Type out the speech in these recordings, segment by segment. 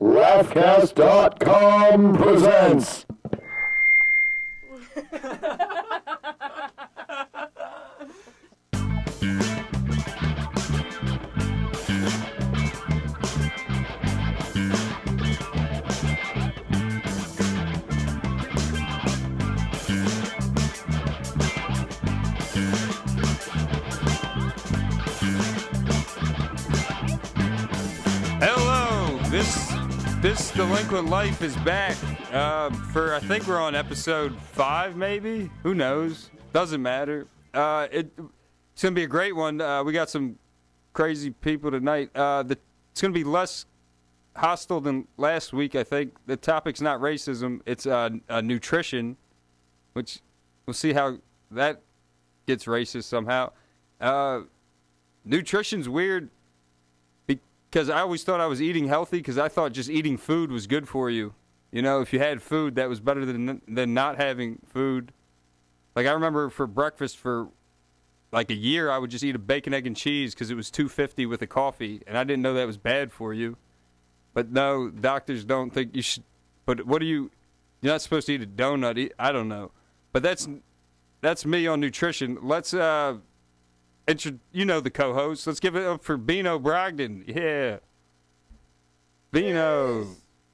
Laughcast.com presents. Hello, this delinquent life is back. I think we're on episode 5, maybe. Who knows? Doesn't matter. It's gonna be a great one. We got some crazy people tonight. It's gonna be less hostile than last week. I think the topic's not racism. It's nutrition, which we'll see how that gets racist somehow. Nutrition's weird. Because I always thought I was eating healthy because I thought just eating food was good for you. You know, if you had food, that was better than not having food. Like, I remember for breakfast for like a year, I would just eat a bacon, egg, and cheese because it was $2.50 with a coffee, and I didn't know that was bad for you. But no, doctors don't think you should. But you're not supposed to eat a donut. I don't know. But that's me on nutrition. Let's you know the co-host. Let's give it up for Bino Brogdon. Yeah. Bino. Yes.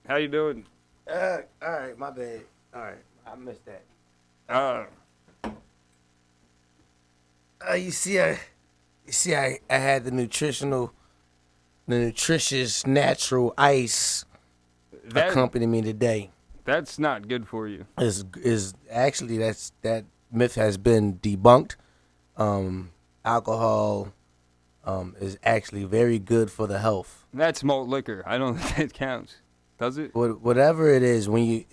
How you doing? All right, my bad. All right, I missed that. You see, I had the nutritious natural ice accompany me today. That's not good for you. Is actually that myth has been debunked. Alcohol is actually very good for the health. That's malt liquor. I don't think that counts. Does it? Whatever it is,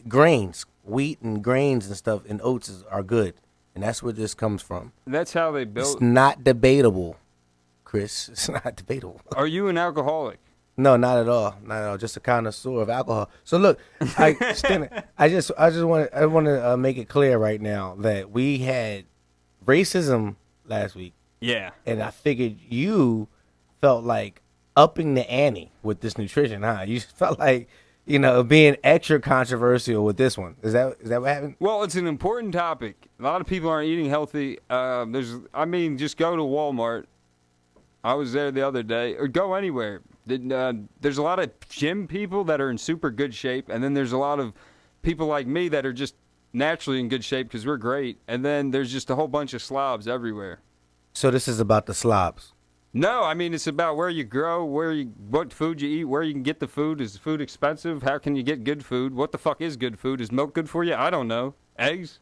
grains, wheat and grains and stuff and oats are good. And that's where this comes from. That's how they built. It's not debatable, Chris. It's not debatable. Are you an alcoholic? No, not at all. Not at all. Just a connoisseur of alcohol. So look, I just want to make it clear right now that we had racism last week. Yeah. And I figured you felt like upping the ante with this nutrition, huh? You felt like, being extra controversial with this one. Is that what happened? Well, it's an important topic. A lot of people aren't eating healthy. Just go to Walmart. I was there the other day, or go anywhere. There's a lot of gym people that are in super good shape, and then there's a lot of people like me that are just naturally in good shape because we're great, and then there's just a whole bunch of slobs everywhere. So this is about the slobs. No, it's about where you grow, what food you eat, where you can get the food. Is food expensive? How can you get good food? What the fuck is good food? Is milk good for you? I don't know. Eggs?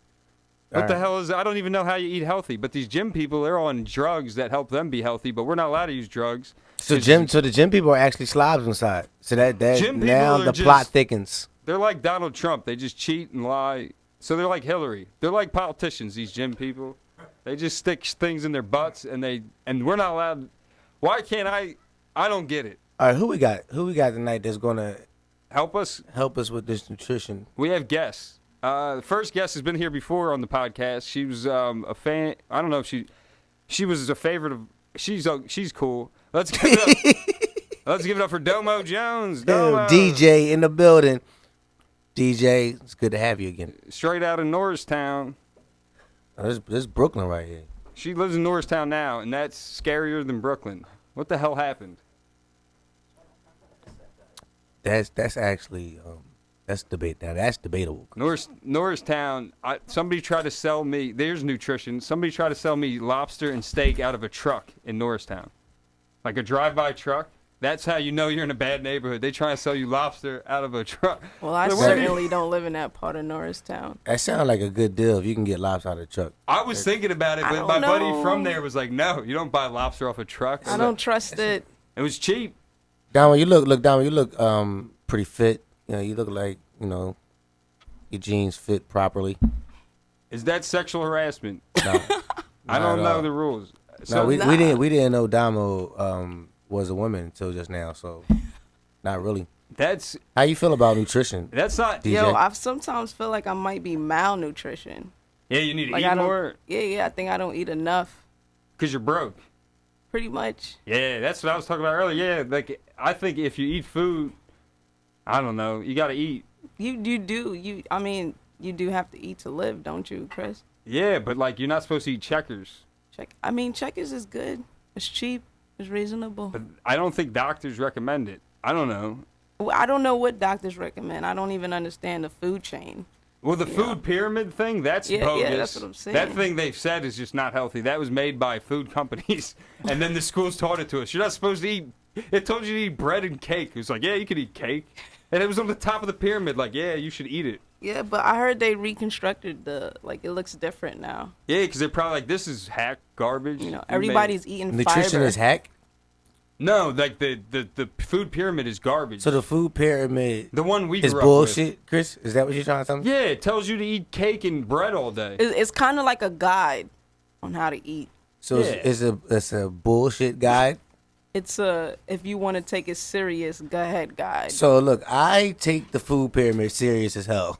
What the hell is? I don't even know how you eat healthy. But these gym people, they're on drugs that help them be healthy, but we're not allowed to use drugs. So the gym people are actually slobs inside. So that now the plot thickens. They're like Donald Trump. They just cheat and lie. So they're like Hillary. They're like politicians, these gym people. They just stick things in their butts, and we're not allowed. Why can't I? I don't get it. All right, who we got tonight that's gonna help us with this nutrition? We have guests. The first guest has been here before on the podcast. She was a fan. I don't know if she was a favorite of. She's cool. Let's give it up. Let's give it up for Domo Jones. Domo. DJ in the building. DJ, it's good to have you again. Straight out of Norristown. This is Brooklyn right here. She lives in Norristown now, and that's scarier than Brooklyn. What the hell happened? That's actually that's debatable. Norristown. Somebody tried to sell me. There's nutrition. Somebody tried to sell me lobster and steak out of a truck in Norristown, like a drive-by truck. That's how you know you're in a bad neighborhood. They try to sell you lobster out of a truck. Well, I certainly don't live in that part of Norristown. That sounds like a good deal if you can get lobster out of a truck. I was thinking about it, but my buddy from there was like, no, you don't buy lobster off a truck. I don't trust it. It was cheap. Down you look pretty fit. You look like, your jeans fit properly. Is that sexual harassment? No. I don't know the rules. So, we didn't know Domo was a woman until just now, so not really. That's how you feel about nutrition. That's not DJ? Yo, I sometimes feel like I might be malnutrition. Yeah, you need to eat more. Yeah, I think I don't eat enough. Because you're broke. Pretty much. Yeah, that's what I was talking about earlier. Yeah, like I think if you eat food I don't know. You got to eat. You do. I mean, you do have to eat to live, don't you, Chris? Yeah, but like you're not supposed to eat checkers. Checkers is good. It's cheap. It's reasonable. But I don't think doctors recommend it. I don't know. Well, I don't know what doctors recommend. I don't even understand the food chain. Well, the food pyramid thing, that's bogus. Yeah, that's what I'm saying. That thing they've said is just not healthy. That was made by food companies, and then the schools taught it to us. You're not supposed to eat. It told you to eat bread and cake. It was like, yeah, you could eat cake. And it was on the top of the pyramid, like, yeah, you should eat it. Yeah, but I heard they reconstructed it looks different now. Yeah, because they're probably like, this is hack garbage. You know, everybody's eating Nutrition fiber. is hack? No, like the food pyramid is garbage. So the food pyramid The one we is grew up bullshit, Chris? Is that what you're trying to tell me? with. Yeah, it tells you to eat cake and bread all day. It's kind of like a guide on how to eat. So Yeah. it's a bullshit guide? It's if you want to take it serious, go ahead, guide. So look, I take the food pyramid serious as hell.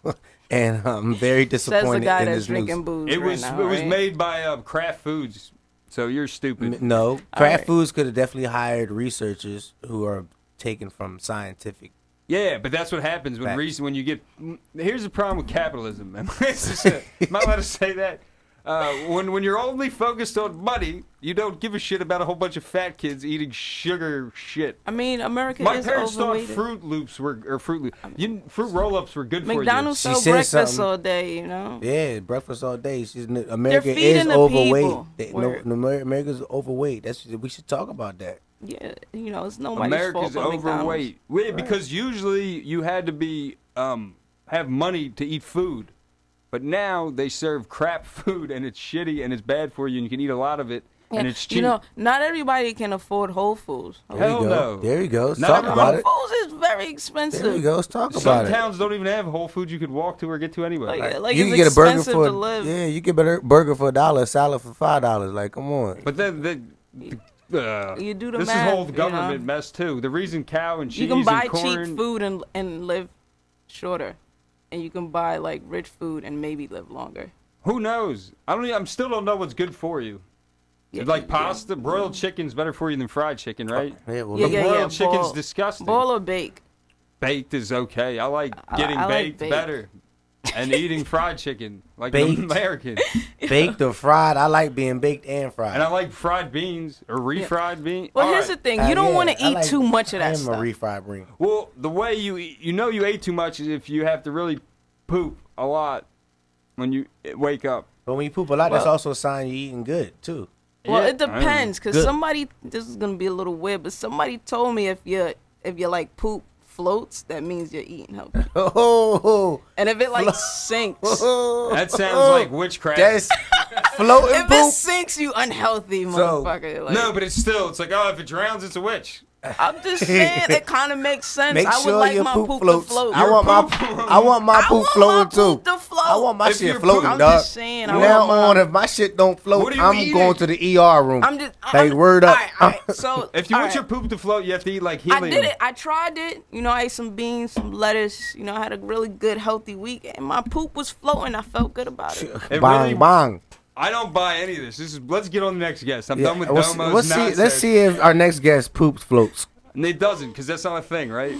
And I'm very Says the disappointed guy in that's this drinking news. booze It right was now, it was right? made by Kraft Foods, so you're stupid. No, Kraft right. Foods could have definitely hired researchers who are taken from scientific. Yeah, but that's what happens when Facts. when you get. Here's the problem with capitalism, man. Am I allowed to say that? When you're only focused on money, you don't give a shit about a whole bunch of fat kids eating sugar shit. I mean, America My is parents thought overweighted. Fruit Roll-Ups were good McDonald's She sell said breakfast something. all day, you know. Yeah, breakfast all day. America feeding is the overweight. people. America's overweight. We should talk about that. Yeah, you know, it's for you. nobody's America's fault but McDonald's. overweight. Yeah, because usually you had to be have money to eat food. But now they serve crap food and it's shitty and it's bad for you and you can eat a lot of it and it's cheap. You know, not everybody can afford Whole Foods. There Hell you go. no. There you go. Let's Not talk everyone- about it. Whole Foods is very expensive. There you go. Let's talk Some about it. towns don't even have Whole Foods you could walk to or get to anyway. Like You it's can get a burger expensive for to live. you can get a burger for $1, a salad for $5. Like, come on. But then You do the this math, is whole you government know? mess too. The reason cow and cheese You can buy and corn. cheap food and live shorter, and you can buy like rich food and maybe live longer. Who knows? I'm still don't know what's good for you. Yeah, Like yeah. pasta, broiled chicken's better for you than fried chicken, right? Yeah, well, Yeah, But yeah, broiled yeah. chicken's Boil- disgusting. Boil or bake. Baked is okay. I like getting I like baked baked. better. And eating fried chicken like Baked. an American. baked or fried. I like being baked and fried. And I like fried beans or refried beans. Well, All here's right. the thing: you don't want to I eat like- too much of I that am stuff. a refried bean. Well, the way you eat, you ate too much is if you have to really poop a lot when you wake up. But when you poop a lot, that's Well- also a sign you're eating good too. Well, Yeah, it depends, cause Good. somebody. This is gonna be a little weird, but somebody told me if you like poop floats, that means you're eating healthy. Oh, And if it like sinks, That sounds like witchcraft. that's floating if it poop. sinks, you unhealthy So- motherfucker. Like, No, but it's like, oh, if it drowns, it's a witch. I'm just saying it kind of makes sense. Make I would sure like your my poop poop floats. to float. I want my I poop want floating my too. poop to float. I want my If shit your floating, poop- dog. I'm just saying. I Now want on, my, if my shit don't float, What are you I'm eating? going to the ER room. I'm just Like, word up. All right. So If you all want right. your poop to float, you have to eat like I helium. did it. I tried it. You know, I ate some beans, some lettuce. You know, I had a really good, healthy week, and my poop was floating. I felt good about it. It bang really- bang. I don't buy any of this. Let's get on the next guest. I'm Yeah, done with let's- Domo's nonsense. let's see if our next guest poops floats. And it doesn't, because that's not a thing, right?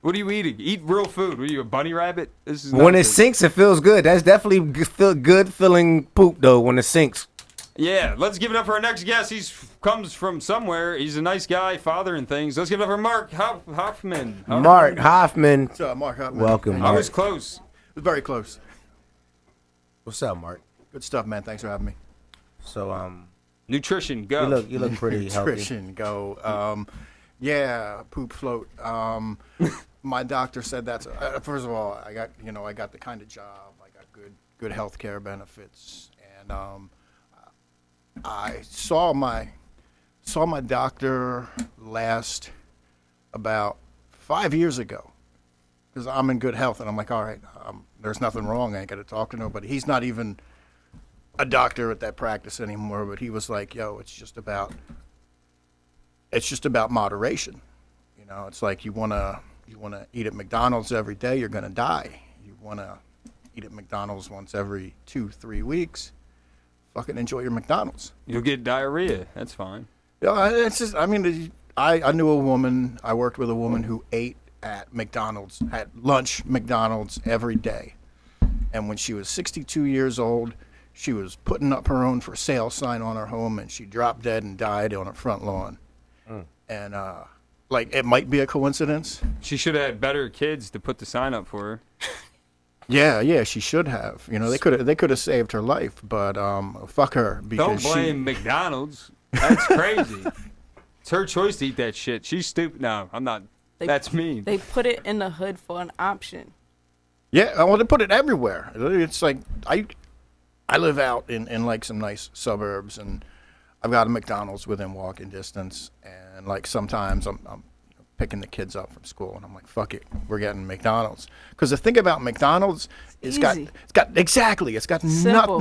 What are you eating? Eat real food. What are you, a bunny rabbit? This is When it nonsense. sinks, it feels good. That's definitely good feeling poop though. When it sinks. Yeah, let's give it up for our next guest. Comes from somewhere. He's a nice guy, father and things. Let's give it up for Marc Huppman. Marc Huppman, So, Marc Huppman. welcome. I Marc. was close. Very close. What's up, Marc? Good stuff, man. Thanks for having me. So Nutrition, go. you look pretty healthy. Nutrition, go. Yeah, poop float. My doctor said that's first of all, I got the kind of job, I got good health care benefits, and I saw my doctor last about 5 years ago because I'm in good health, and I'm like, all right, there's nothing wrong. I ain't got to talk to nobody. He's not even a doctor at that practice anymore, but he was like, yo, it's just about moderation. You know, it's like you wanna eat at McDonald's every day, you're gonna die. You wanna eat at McDonald's once every 2-3 weeks, fucking enjoy your McDonald's. You'll get diarrhea. That's fine. Yeah, it's just, I mean, I knew a woman, I worked with a woman who ate at McDonald's, at lunch McDonald's every day. And when she was 62 years old, she was putting up her own for sale sign on her home, and she dropped dead and died on her front lawn. And like, it might be a coincidence. She should have had better kids to put the sign up for her. Yeah, she should have. You know, they could have saved her life, but fuck her, because Don't blame McDonald's. That's crazy. It's her choice to eat that shit. She's stupid. No, I'm not. That's mean. They put it in the hood for an option. Yeah, well, they put it everywhere. It's like I live out in like some nice suburbs, and I've got a McDonald's within walking distance, and like sometimes I'm picking the kids up from school, and I'm like, fuck it, we're getting McDonald's. Because the thing about McDonald's, it's got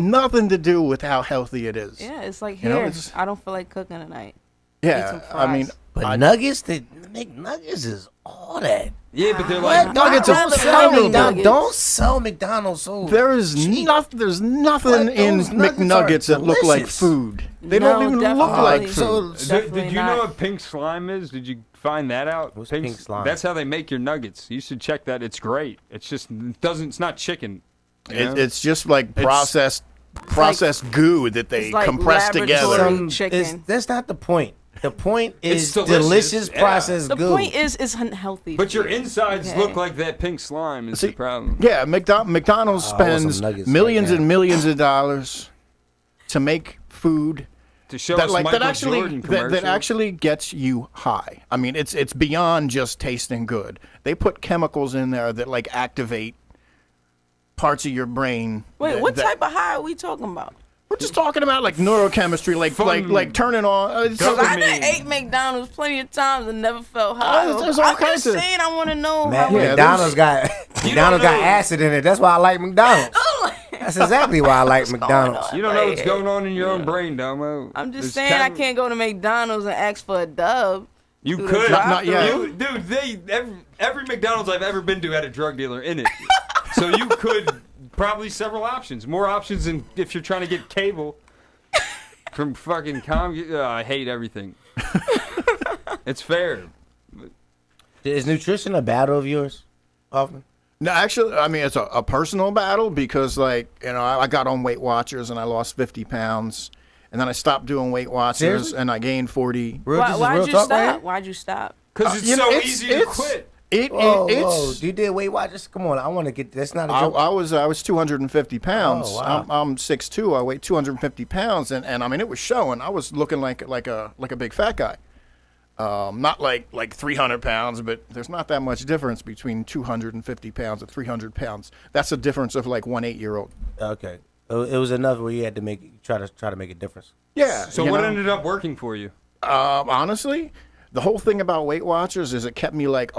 nothing to do with how healthy it is. Yeah, it's like, You know, here, I don't feel like cooking tonight. Yeah, I mean, But nuggets, the McNuggets is all that. Yeah, but they're What? like nuggets don't are sell phenomenal. McDonald's. Don't sell McDonald's so there's cheap. there's nothing But in those nuggets McNuggets are that look like delicious. food. They No, don't even look definitely. like So- food. Did you know what pink slime is? Did you find that out? What's pink slime? That's how they make your nuggets. You should check that. It's great. It's just it's not chicken. you know? It's just like processed goo that they It's like compress together. laboratory chicken. That's not the point. The point is It's delicious, delicious yeah. processed The goo. point is, it's unhealthy. But your for you. insides Okay. look like that pink slime is the See, problem. Yeah, McDonald's I want some spends nuggets millions right now. and millions of dollars to make food To show that us like Michael that actually Jordan that commercials. actually gets you high. I mean, it's beyond just tasting good. They put chemicals in there that like activate parts of your brain. Wait, that- what that- type of high are we talking about? We're just talking about like neurochemistry, like turning on. Because I Dopamine. done ate McDonald's plenty of times and never felt high. there's all I'm kinds just of- saying, I want to know Man, how. Yeah, McDonald's got McDonald's got know- acid in it. That's why I like McDonald's. That's exactly why I like McDonald's. You don't know what's going on in your own brain, Domo. I'm just There's saying, I chem- can't go to McDonald's and ask for a dub. You through the could. Not yet. Dude, every McDonald's I've ever been to had a drug dealer in it. So you could probably several options. More options than if you're trying to get cable from fucking I hate everything. It's fair. Is nutrition a battle of yours, Huffman? No, actually, I mean, it's a personal battle because, like, you know, I got on Weight Watchers and I lost 50 pounds. And then I stopped doing Weight Watchers Seriously? and I gained 40. Real, this is real Why'd you talk stop? right here? Why'd you stop? Because it's You so know, it's- easy to it's- quit. Whoa, It's you did Weight Watchers? Come on, I want to get. That's not a I joke. was 250 pounds. Oh, wow. I'm 6'2". I weigh 250 pounds, and I mean it was showing. I was looking like a big fat guy. Not like 300 pounds, but there's not that much difference between 250 pounds and 300 pounds. That's a difference of like 1 8-year-old. Okay, it was enough where you had to try to make a difference. Yeah. So you what know? ended up working for you? Honestly, the whole thing about Weight Watchers is it kept me like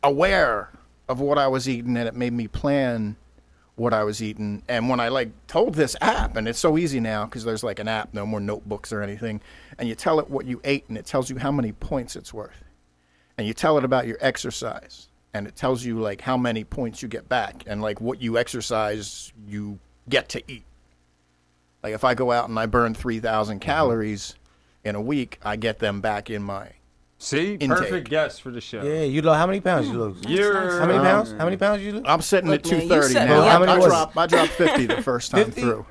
aware of what I was eating, and it made me plan what I was eating. And when I like told this app, and it's so easy now because there's like an app, no more notebooks or anything, and you tell it what you ate, and it tells you how many points it's worth, and you tell it about your exercise, and it tells you like how many points you get back, and like what you exercise you get to eat. Like if I go out and I burn 3,000 calories in a week, I get them back in my See, Intake. perfect guess for the show. Yeah, you know how many pounds you lose? You're How many pounds? How many pounds you lose? I'm sitting Look, at man, you 230 set now. me up. How many was I dropped 50 the first time 50? through.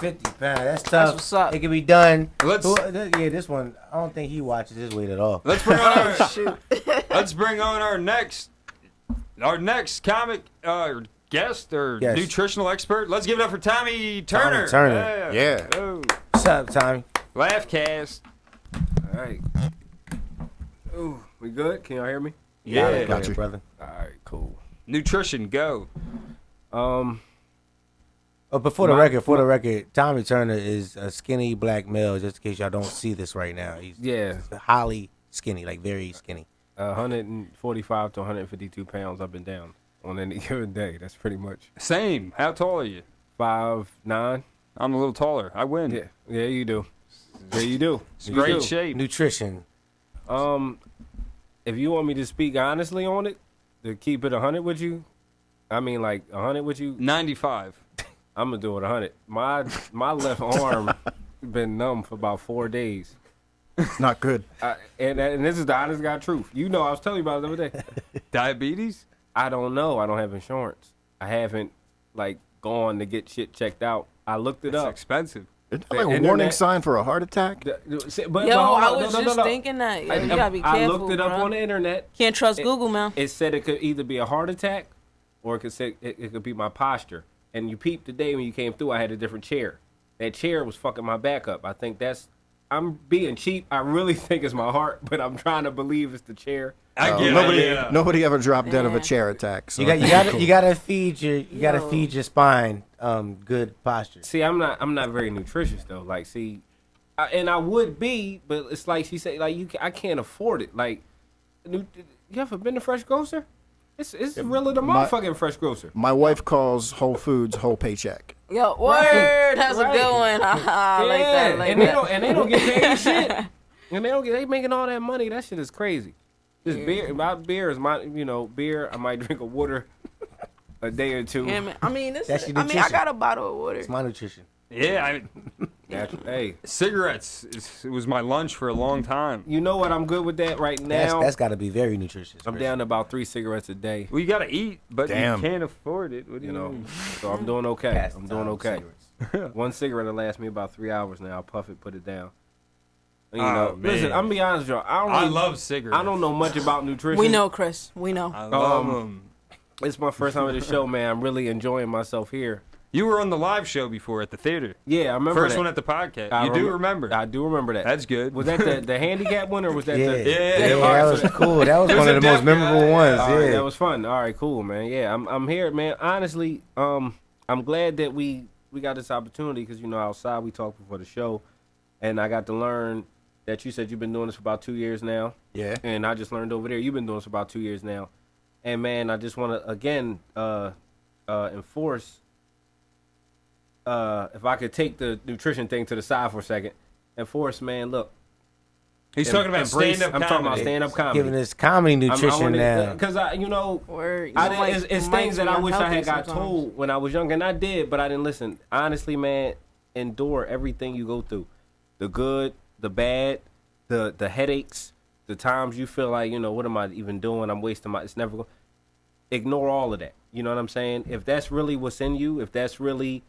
50 pounds. That's tough. what's up. It can be done. Let's- Yeah, this one. I don't think he watches his weight at all. Let's bring on our let's bring on our next comic guest or Yes. nutritional expert. Let's give it up for Tommie Turner. Turner. Yeah. Oh. What's up, Tommy? Laughcast. All right. Ooh, we good? Can y'all hear me? Yeah. Got you. brother. All right, cool. Nutrition, go. Oh, but for the record, Tommie Turner is a skinny black male. Just in case y'all don't see this right now, he's Yeah, highly skinny, like very skinny. 145 to 152 pounds up and down on any given day. That's pretty much Same. How tall are you? 5'9". I'm a little taller. I win. Yeah, you do. Yeah, you do. It's You great do. shape. Nutrition. If you want me to speak honestly on it, to keep it 100 with you, I mean like 100 with you, 95. I'm gonna do it 100. My left arm been numb for about 4 days. It's not good. And this is the honest God truth. You know, I was telling you about it the other day. Diabetes? I don't know. I don't have insurance. I haven't like gone to get shit checked out. I looked it It's up. expensive. Isn't that like a warning sign for a heart attack? But Yo, hold I on. was No. just thinking that. Yo, you gotta be careful, I looked it up bro. on the internet. Can't trust Google, man. It said it could either be a heart attack or it could be my posture. And you peeped today when you came through, I had a different chair. That chair was fucking my back up. I think I'm being cheap. I really think it's my heart, but I'm trying to believe it's the chair. I get it. Nobody ever dropped dead of a chair attack. So You gotta feed your spine good posture. See, I'm not very nutritious though. Like, and I would be, but it's like she said, like I can't afford it. Like, you ever been to Fresh Grocer? It's really the motherfucking Fresh Grocer. My wife calls Whole Foods whole paycheck. Yo, word, that's a good one. Yeah, Like that, like and that. they don't get paid shit. And they making all that money. That shit is crazy. This beer is beer. I might drink a water a day or two. Yeah, man. I mean, That's your I nutrition. got a bottle of water. It's my nutrition. Yeah, Hey, cigarettes. It was my lunch for a long time. you know what? I'm good with that right now. That's got to be very nutritious. I'm down to about 3 cigarettes a day. Well, you gotta eat, but Damn. you can't afford it. What do you You know, mean? so I'm doing okay. Past I'm the doing time okay. cigarettes. One cigarette will last me about 3 hours now. I'll puff it, put it down. You Oh, know, listen, man. I'm gonna be honest with y'all. I love cigarettes. I don't know much about nutrition. We know, Chris. We know. I love Um, them. It's my first time at the show, man. I'm really enjoying myself here. You were on the live show before at the theater. Yeah, I remember First that. one at the podcast. I You do remember. I do remember that. That's good. Was that the handicap one or was that Yeah, the? yeah, all right, that was so cool. That was It was one of a the most def- memorable ones. All right, Yeah, that was fun. All right, cool, man. Yeah, I'm here, man. Honestly, I'm glad that we got this opportunity because outside we talked before the show, and I got to learn that you said you've been doing this for about 2 years now. Yeah. And I just learned over there you've been doing this for about 2 years now. And man, I just want to again enforce. If I could take the nutrition thing to the side for a second, enforce, man. Look, He's talking about embrace- stand-up I'm comedy. talking about stand-up comedy. giving us comedy nutrition now. Because Word. You I know, didn't, it's things that I wish I had got sometimes. told when I was young, and I did, but I didn't listen. Honestly, man, endure everything you go through, the good, the bad, the headaches, the times you feel like what am I even doing? I'm wasting my. It's never. Ignore all of that. You know what I'm saying? If that's really what's in you, if that's really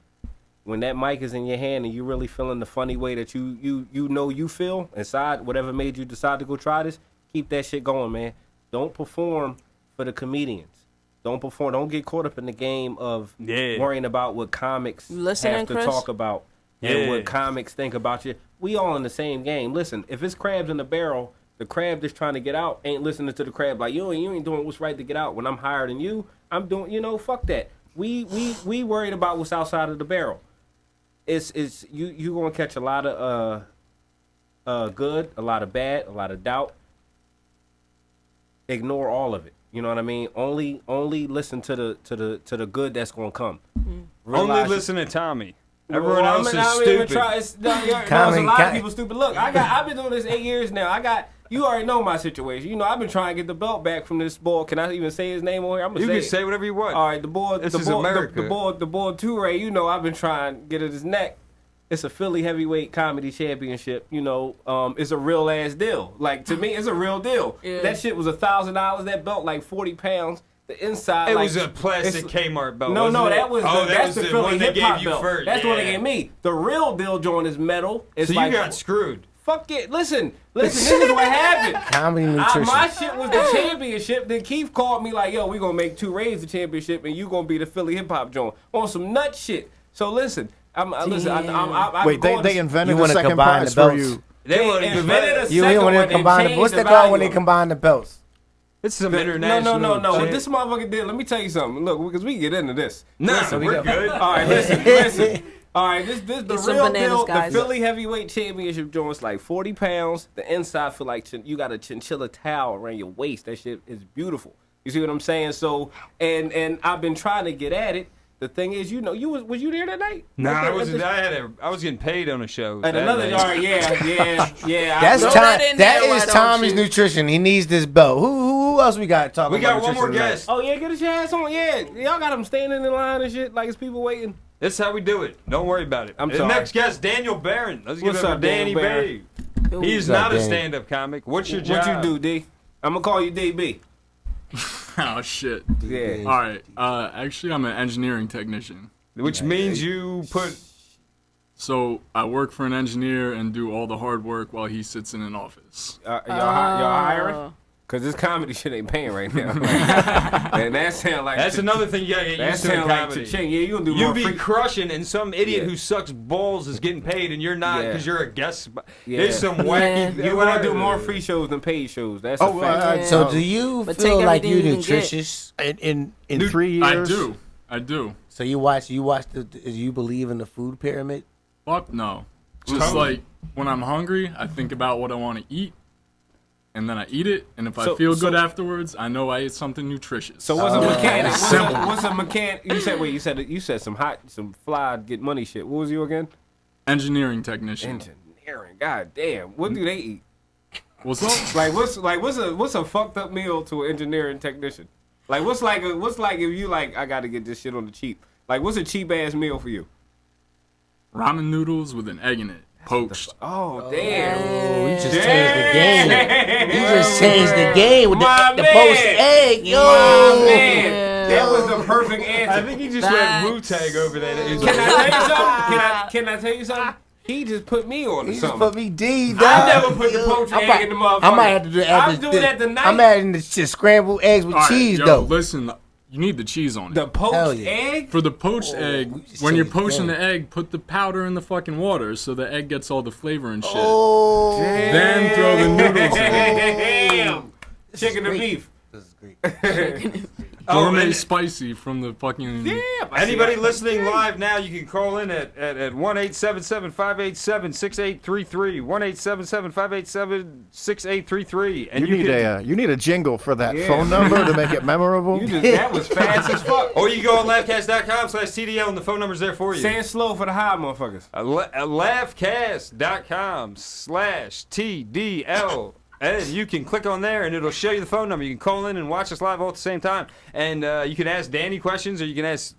when that mic is in your hand and you really feeling the funny way that you feel inside, whatever made you decide to go try this, keep that shit going, man. Don't perform for the comedians. Don't perform. Don't get caught up in the game of worrying about what comics You listening, have to Chris? talk about and Yeah. what comics think about you. We all in the same game. Listen, if it's crabs in the barrel, the crab that's trying to get out ain't listening to the crab like you ain't doing what's right to get out. When I'm higher than you, I'm doing fuck that. We worried about what's outside of the barrel. It's you gonna catch a lot of good, a lot of bad, a lot of doubt. Ignore all of it. You know what I mean? Only listen to the good that's gonna come. Only Realize- listen to Tommy. Well, Everyone else is stupid. There's a lot of people stupid. Look, I've been doing this 8 years now. You already know my situation. I've been trying to get the belt back from this boy. Can I even say his name on here? I'm gonna You say can it. say whatever you want. All right, the boy, This the is boy, America. the boy Toure. I've been trying to get at his neck. It's a Philly heavyweight comedy championship. It's a real ass deal. Like to me, it's a real deal. Yeah. That shit was $1,000. That belt like 40 pounds. The inside. It like, was a plastic it's- Kmart belt. No, wasn't it? that was was that's the Philly one they hip hop gave you belt. first. That's the one they Yeah. gave me. The real deal joint is metal. It's So like, you got screwed. fuck it. Listen. This is what happened. Comedy nutrition. My shit was the championship. Then Keith called me like, yo, we gonna make two Rays the championship, and you gonna be the Philly hip hop joint on some nut shit. So listen, I'm Wait, they invented You the wanna second combine prize the for belts? you. They won't even invented bet. a You second want one to and combine? changed What's the that called when value they of it. combine the belts? It's some No. international. What shit. this motherfucker did, let me tell you something. Look, because we get into this. Nah, Listen, we're good. All right, listen. All right, this the Get some real bananas, deal. guys. The Philly heavyweight championship joint's like 40 pounds. The inside feel like you got a chinchilla towel around your waist. That shit is beautiful. You see what I'm saying? So, and I've been trying to get at it. The thing is, was you there that night? Nah, At I the- wasn't. at the- I was getting paid on a show. At that another, night. all right, yeah. That's Throw Tom. that in there, That why is don't Tommy's you? nutrition. He needs this belt. Who else we got talking We got about one more nutrition guest. Oh yeah, get his ass on. Yeah, y'all got him standing in line and shit like it's people waiting. That's how we do it. Don't worry about it. I'm The sorry. next guest, Daniel Behrendt. Let's give What's it up up, for Danny Daniel Bay. He's What's up, not a Danny? stand-up comic. What's your job? What you do, D? I'm gonna call you DB. Oh shit. Yeah. All right. Actually, I'm an engineering technician. Which means you put. So I work for an engineer and do all the hard work while he sits in an office. Y'all hiring? Cause this comedy shit ain't paying right now. And that sound like That's another thing you gotta get that used to in sound like comedy. cha-ching. Yeah, you gonna do You more be free. crushing, and some idiot Yeah. who sucks balls is getting paid, and you're not Yeah. because you're a guest. Yeah. There's some wacky. You wanna do more free shows than paid shows. That's a Oh, fact. So do you But feel take like you everything you can get. nutritious? in 3 years. I do. So you watch the you believe in the food pyramid? Fuck no. Just like when I'm hungry, I think about what I want to eat, and then I eat it. And if I feel good afterwards, I know I ate something nutritious. So what's a mechanic? Simple. What's a mechanic? You said some fly get money shit. What was you again? Engineering technician. Engineering. God damn. What do they eat? What's up? Like what's a fucked up meal to an engineering technician? Like what's like if you like I gotta get this shit on the cheap. Like what's a cheap ass meal for you? Ramen noodles with an egg in it, poached. Oh damn. Oh, you just changed the game. You just changed the game with My the man. post egg, yo. My man. That was the perfect answer. I think he just Facts. went Wu-Tang over that. Can I tell you something? Can I tell you something? He just put me on to You just something. put me D, dog. I never put the poached I'm egg in the motherfucker. I might have to do I was doing that tonight. I'm adding the shit, scrambled eggs with All right, cheese, yo, though. listen, you need the cheese on it. The Hell poached yeah. egg? For the poached egg, we just when you're changed the poaching game. the egg, put the powder in the fucking water so the egg gets all the flavor and shit. Oh, Then throw the noodles in. Damn. Chicken and great. beef. This is great. Gourmet and- spicy from the fucking. Anybody listening live now, you can call in at 1-877-587-6833, 1-877-587-6833, and You need a jingle for that phone number to make it memorable. That was fast as fuck. or you can go on laughcast.com/TDL, and the phone number's there for you. Say it slow for the high motherfuckers. Laughcast.com/TDL. And you can click on there, and it'll show you the phone number. You can call in and watch us live all at the same time. And you can ask Danny questions, or you can ask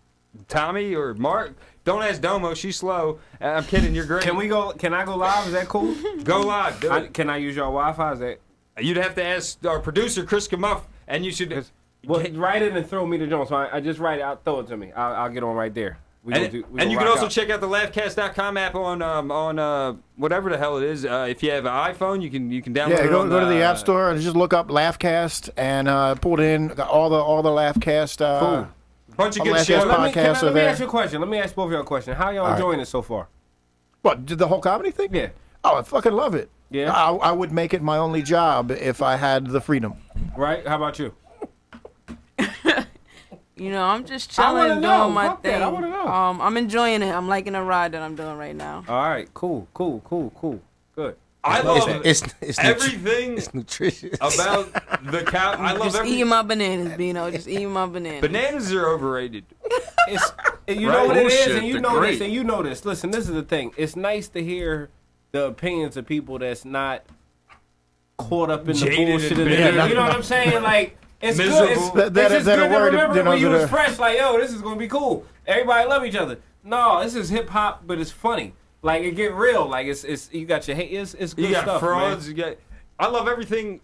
Tommie or Mark. Don't ask Domo; she's slow. I'm kidding. You're great. Can I go live? Is that cool? Go live? Do it. Can I use your Wi-Fi? Is that? You'd have to ask our producer Chris Kamuff, and you should. Well, write it and throw me to Jones. So I just write it out, throw it to me. I'll get on right there. And you can also check out the Laughcast.com app on whatever the hell it is. If you have an iPhone, you can download Yeah, it. go on to the App Store and just look up Laughcast and pull it in. Got all the Laughcast. Cool. Bunch of I'll good let shows. you- Let me podcasts are there. ask you a question. Let me ask both of y'all a question. How y'all All right. enjoying it so far? What, did the whole comedy thing? Yeah. Oh, I fucking love it. Yeah? I would make it my only job if I had the freedom. Right? How about you? You know, I'm just I wanna chilling, know. doing my Fuck thing. that. I wanna know. I'm enjoying it. I'm liking the ride that I'm doing right now. All right. Cool. Good. I love It's everything It's nutritious. about the cow. I love Just everything. eating my bananas, Bino. Just eating my bananas. Bananas are overrated. It's you Right. know what it is, Bullshit, and you they're know great. this, and you know this. Listen, this is the thing. It's nice to hear the opinions of people that's not caught up in the Jaded bullshit and of the bitter. day. You know what I'm saying? Like it's Miserable. good. It's, That it's just are good to worried, remember you know, when you that was are- fresh. Like, yo, this is gonna be cool. Everybody love each other. No, this is hip hop, but it's funny. Like it get real. Like it's you got your hate. It's good You got stuff, frauds. man. You got. I love everything.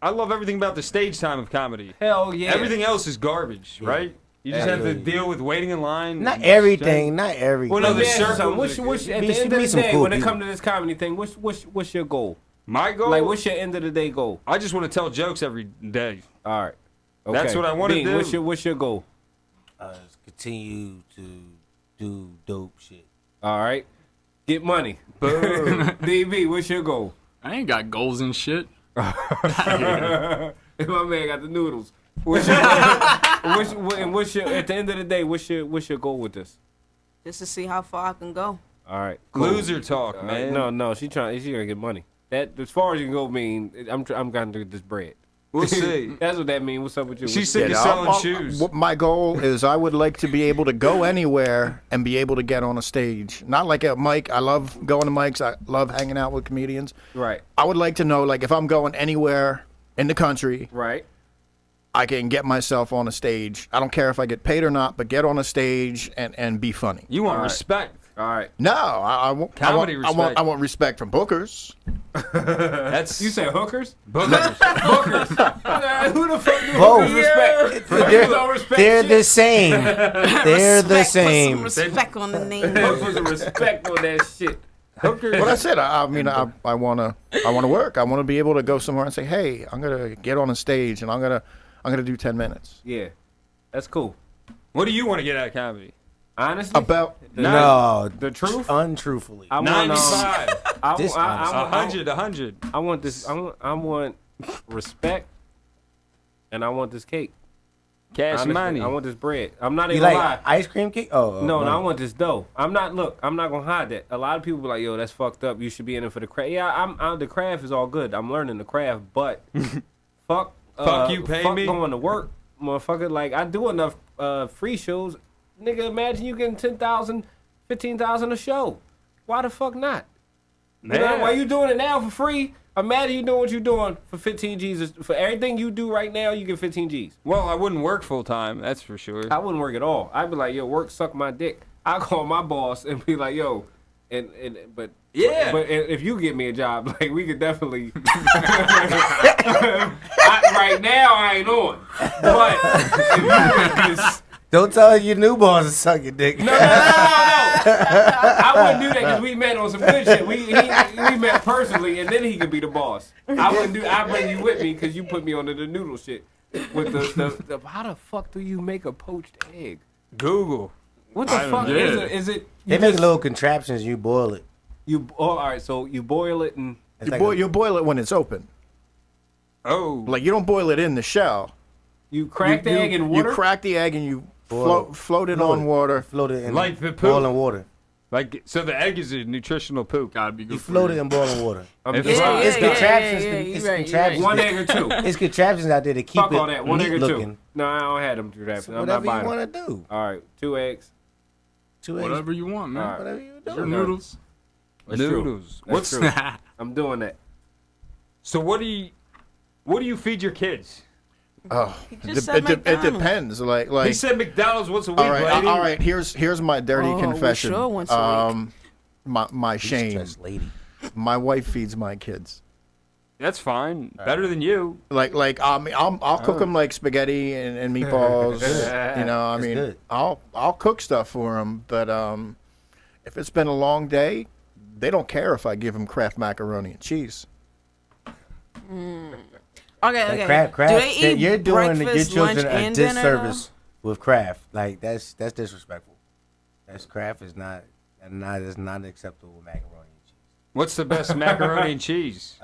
I love everything about the stage time of comedy. Hell yeah. Everything else is garbage, right? You just have to Absolutely. deal with waiting in line. Not everything. Not everything. Well, no, Let me the ask you circle- something. What's at Meet- the end of meet the some day cool when it people. comes to this comedy thing? What's your goal? My goal. Like what's your end of the day goal? I just want to tell jokes every day. All right. That's what I wanna Bean, do. What's your goal? Continue to do dope shit. All right. Get money. Boom. DB, what's your goal? I ain't got goals and shit. My man got the noodles. What's your, what's your at the end of the day? What's your goal with this? Just to see how far I can go. All right. Loser talk, man. No. She gonna get money. That as far as you can go, mean I'm gonna do this bread. We'll see. That's what that means. What's up with you? She's sick of Yeah, selling I'll- shoes. what my goal is I would like to be able to go anywhere and be able to get on a stage. Not like a mic. I love going to mics. I love hanging out with comedians. right. I would like to know, like, if I'm going anywhere in the country, Right. I can get myself on a stage. I don't care if I get paid or not, but get on a stage and be funny. You want All right. respect. All right. No, I want Comedy I respect. want respect from bookers. That's You said hookers? bookers. Who the fuck do Both. hookers respect? They're, don't respect they're shit. the same. They're the same. Put some respect on the name. Put some respect on that shit. Hookers. What I said, I mean, I wanna work. I want to be able to go somewhere and say, hey, I'm gonna get on a stage and I'm gonna do 10 minutes. Yeah, that's cool. What do you want to get out of comedy? Honestly, About No, the truth. untruthfully. I want 95. Dishonest. 100. I want this. I want respect, and I want this cake. Cash Honestly, money. I want this bread. I'm not You even like lie. ice cream cake? Oh, No, I want this dough. I'm not gonna hide that. A lot of people be like, yo, that's fucked up. You should be in it for the craft. Yeah, I'm the craft is all good. I'm learning the craft, but fuck you, pay fuck me? going to work, motherfucker. Like I do enough free shows. Nigga, imagine you getting 10,000, 15,000 a show. Why the fuck not? You know, why you doing it now for free? Imagine you doing what you doing for 15 G's. For everything you do right now, you get 15 G's. Well, I wouldn't work full time. That's for sure. I wouldn't work at all. I'd be like, yo, work suck my dick. I call my boss and be like, yo, but Yeah. But if you get me a job, like we could definitely. Right now, I ain't on. But if you get this. Don't tell your new boss to suck your dick. No. I wouldn't do that because we met on some good shit. We met personally, and then he could be the boss. I wouldn't do. I bring you with me because you put me on the noodle shit. With the how the fuck do you make a poached egg? Google. What the fuck is it? Is it? They make little contraptions. You boil it. All right. So you boil it and It's like you boil it when it's open. Oh. Like you don't boil it in the shell. you crack the egg in water. You crack the egg and you Boil float it on water. float it in Like the poop. boiling water. Like, so the egg is a nutritional poop. Gotta be good. You for float you. it in boiling water. If It's, it's- it's contraptions. yeah, it's you're right, contraptions. One egg or two. It's contraptions out there to keep Fuck it all that. One neat egg or looking. two. No, I don't have them do that. So I'm not whatever you buying them. want to do. All right, 2 eggs. 2 eggs. Whatever you want, man. All right. Whatever you do. Your noodles. That's true. Noodles. That's What's true. I'm doing that. So what do you feed your kids? Oh, just it said McDonald's. depends. Like He said McDonald's once a week, all right, lady. all right. Here's my dirty Oh, we confession. sure once a week. My shame. Just lady. My wife feeds my kids. That's fine. Better than you. Like I'll cook them like spaghetti and meatballs. You know, I mean, good. I'll cook stuff for them. But if it's been a long day, they don't care if I give them Kraft macaroni and cheese. Okay. Kraft, Do they eat you're doing your breakfast, lunch, children a and dinner? disservice with Kraft. Like that's disrespectful. Kraft is not acceptable macaroni and cheese. What's the best macaroni and cheese?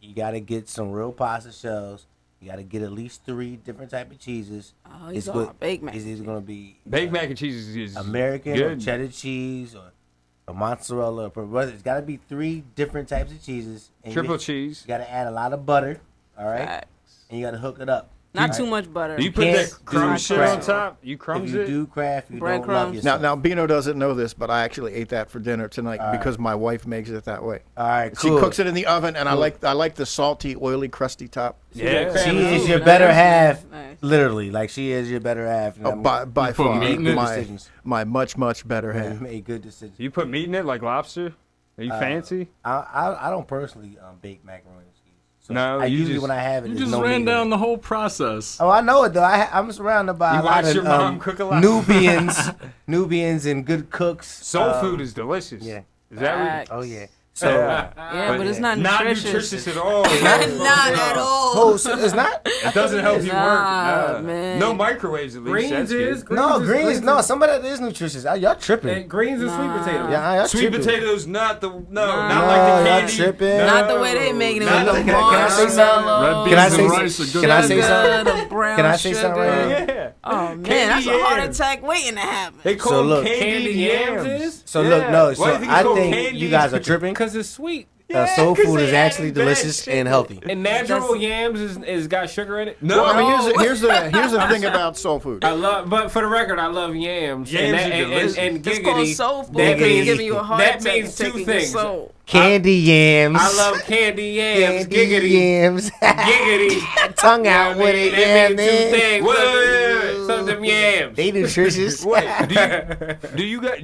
You gotta get some real pasta shells. You gotta get at least 3 different type of cheeses. Oh, he's on baked mac. It's either gonna be Baked mac and cheese is American or good. cheddar cheese or mozzarella. It's gotta be 3 different types of cheeses. And Triple you cheese. gotta add a lot of butter. All right, Facts. and you gotta hook it up. Not too much butter. You put can't that crumb do shit on Kraft. top. You If crumbs you it. do Kraft, you don't love Breadcrumbs. yourself. Now Bino doesn't know this, but I actually ate that for dinner tonight because my wife makes it that way. All right, She cool. cooks it in the oven, and I like the salty, oily, crusty top. Yeah. She is Food, your man. better half, Nice. literally. Like she is your better half. And Oh, by put far, meat in it? my much better and half. made good decisions. You put meat in it like lobster? Are you fancy? I don't personally bake macaroni and cheese. So No, I you usually just- when I have it, You there's just no ran meat in down it. the whole process. Oh, I know it though. I'm surrounded by You a lot watch of your mom cook a lot? Nubians and good cooks. Soul food is delicious. yeah. Is that what? Facts. Oh yeah. So Yeah, but it's not Not nutritious. nutritious at all. Not at all. oh, so it's not. It doesn't help you work. Nah, No. man. No microwaves at least. Greens That's is good. No greens. No, some of that is nutritious. Y'all tripping. And greens and sweet potatoes. Yeah, y'all Sweet tripping. potatoes, not the not No, like the y'all candy. tripping. No. Not the way they making it Not with the- the can I say something? marshmallow. Can I Red beans say and some- rice are good. can I say sugar, something? the brown Can I say sugar. something right Yeah. Oh man, that's a Candy heart yams. attack waiting to happen. They call So them look, candy yams. is? So Yeah. look, no. Why So do you think it's I called think candy? you guys are tripping. Because it's sweet. Soul 'cause food they is add actually bad delicious shit. and healthy. And natural yams is got sugar in it. No, Well, I mean, here's the thing about soul food. But for the record, I love yams. Yams and, are and, delicious. and It's called giggity. soul food. That It's means- giving you a heart that attack means and two taking your things. soul. Candy yams. I love candy yams. Candy Giggity. yams. Giggity. Tongue out with it. Yeah, That means two man. things. Wait. Some of them yams. They nutritious. Wait, do you got?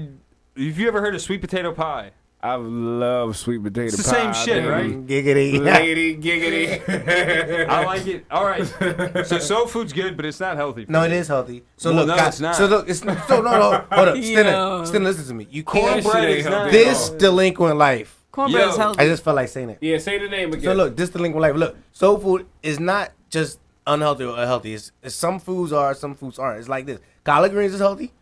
Have you ever heard of sweet potato pie? I love sweet potato It's the pie. same shit, baby. right? Giggity. Lady giggity. I like it. All right. So soul food's good, but it's not healthy. No, it is healthy. So Well, look, no, guys, it's not. so look, it's no. Hold up, Yo. Stinner, listen to me. You can't. Cornbread is not. This delinquent life. Cornbread Yo. is healthy. I just felt like saying it. Yeah, say the name again. So look, this delinquent life. Look, soul food is not just unhealthy or healthy. It's some foods are, some foods aren't. It's like this. Collard greens is healthy.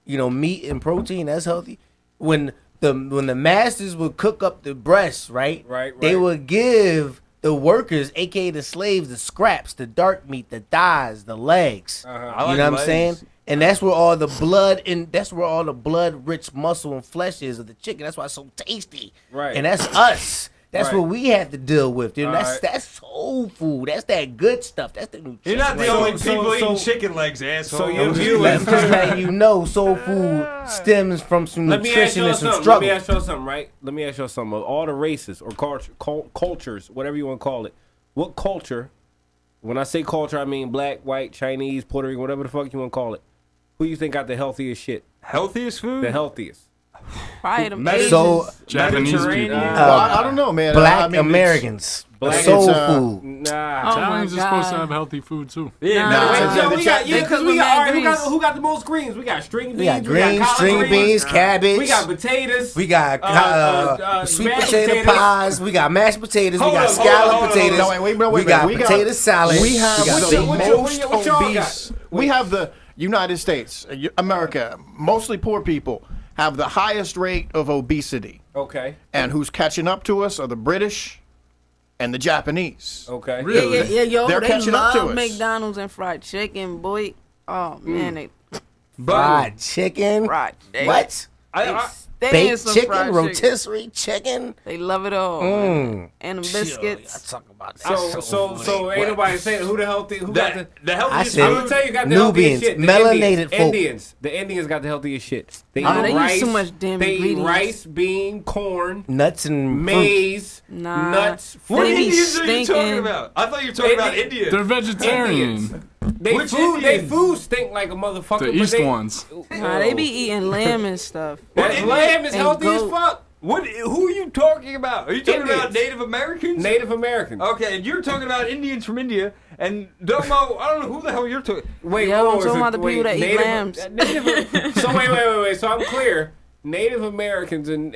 You know, meat and protein, that's healthy. When the masters would cook up the breasts, right? Right. They would give the workers, aka the slaves, the scraps, the dark meat, the thighs, the legs. I You like know what I'm legs. saying? And that's where all the blood and that's where all the blood rich muscle and flesh is of the chicken. That's why it's so tasty. Right. And that's us. That's Right. what we have to deal with. You know, Alright. that's soul food. That's that good stuff. That's the nutrition. You're not the right only So- people so- eating chicken legs, asshole. so your there. view I'm is just letting you know soul food stems from some Let me ask nutrition you and some something. Let struggle. me ask you something, right? Let me ask you something. Of all the races or cultures, whatever you want to call it, what culture? When I say culture, I mean black, white, Chinese, Puerto Rican, whatever the fuck you want to call it. Who you think got the healthiest shit? Healthiest food? The healthiest. Probably them Medi- Asians. So Japanese Mediterranean. people. Well, I don't know, man. black I mean, Americans, Black- soul it's, food. Nah. Oh Italians my are supposed to God. have healthy food too. Yeah, Nah. no, Wait, it's- yo, we got, yeah, because we got, all right, greens. who got the most greens? We got string beans. We got we greens, collard string greens, beans, cabbage. We got potatoes. We got sweet mashed potato potatoes. pies. We got mashed potatoes. Hold we got up, hold scallop up, hold up, potatoes. No, wait, no, wait we a minute. got We got- potato salad. We have got the big what mac. y'all- most what y'all obese. got? We have the United States, America, mostly poor people, have the highest rate of obesity. Okay. And who's catching up to us are the British and the Japanese. Okay. Really? Yeah, yo, They're they catching up to love us. McDonald's and fried chicken, boy. Oh man, they Fried chicken. fried chicken. What? They Baked some chicken, fried rotisserie chicken. They love it all. Mm. And the biscuits. Talk about that. So ain't nobody saying who the healthy, who got the. The I healthiest said- I'm food. gonna tell you, got the Nubians, healthiest shit. The melanated folk. Indians. The Indians got the healthiest shit. They Nah, eat they use rice. too much damn They eat ingredients. rice, bean, corn, Nuts and fruit. maize, Nah. nuts. What They be Indians are you talking stinking. about? I thought you were talking about Indian- India. They're vegetarian. They Which food, they Indians? food stink like a motherfucker. The but East they, ones. Nah, they be eating lamb and stuff. That Indian- lamb is and healthy as goat. fuck. What? Who are you talking about? Are you talking about Indians. Native Americans? Native Americans. Okay, and you're talking about Indians from India, and Domo, I don't know who the hell you're talking. Wait, Yeah, hold I'm on, talking is it- about the people that eat lambs. So wait. So I'm clear. Native Americans and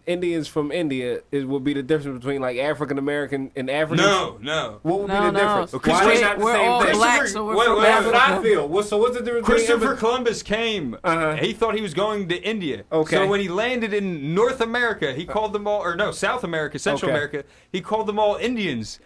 Indians from India would be the difference between like African American and Africans. No. What would be No, the no. difference? Okay, Why we're- is not the We're same all thing? black, so we're Wait, from wait, That's what Africa. I feel. So what's the difference? Christopher between Columbus came. He thought he was going to India. Okay. So when he landed in North America, he called them all, or no, South America, Central Okay. America, he called them all Indians.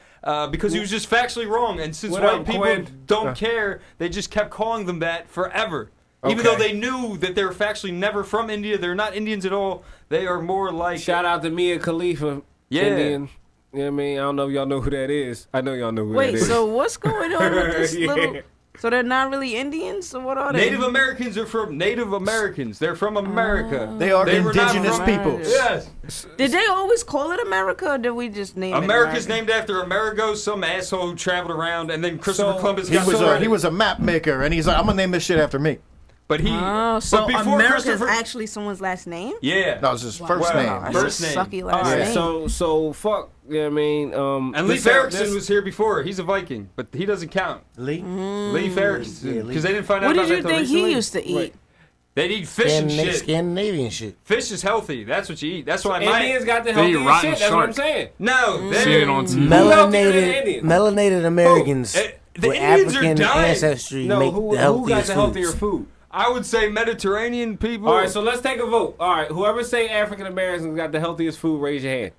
Because he was just factually wrong, and since What white up, people Quinn? don't care, they just kept calling them that forever. Even Okay. though they knew that they were factually never from India, they're not Indians at all. They are more like Shout out to Mia Khalifa, Yeah. Indian. You know what I mean? I don't know if y'all know who that is. I know y'all know who that Wait, is. so what's going on with this Yeah. little? So they're not really Indians? So what are they? Native Americans are from Native Americans. They're from America. They are They were not indigenous from- peoples. Yes. Did they always call it America, or did we just name America's it named after Amerigo, some asshole who traveled around, and then Christopher So- Columbus He got was started. he was a map maker, and he's like, I'm gonna name this shit after me. But he. Oh, so but before America's Christopher, actually someone's last name? yeah. That was his first Wow. name. That's First a name. sucky All last right, name. so fuck. You know what I mean? And Leif Erikson was here before. He's a Viking, but he doesn't count. Lee? Leif Erikson, Yeah, because they didn't find out What about did you that till think he recently. used to eat? Wait. They'd eat fish and shit. Scandinavian shit. Fish is healthy. That's what you eat. That's why my Indians got the They eat healthiest rotten shit. That's what I'm shark. saying. no. They, Seen it on TV. healthier than Melanated, Indians? melanated Americans the with Indians are African dying. ancestry No, make who the got healthiest the healthier foods. food? I would say Mediterranean people. All right, so let's take a vote. All right, whoever say African Americans got the healthiest food, raise your hand.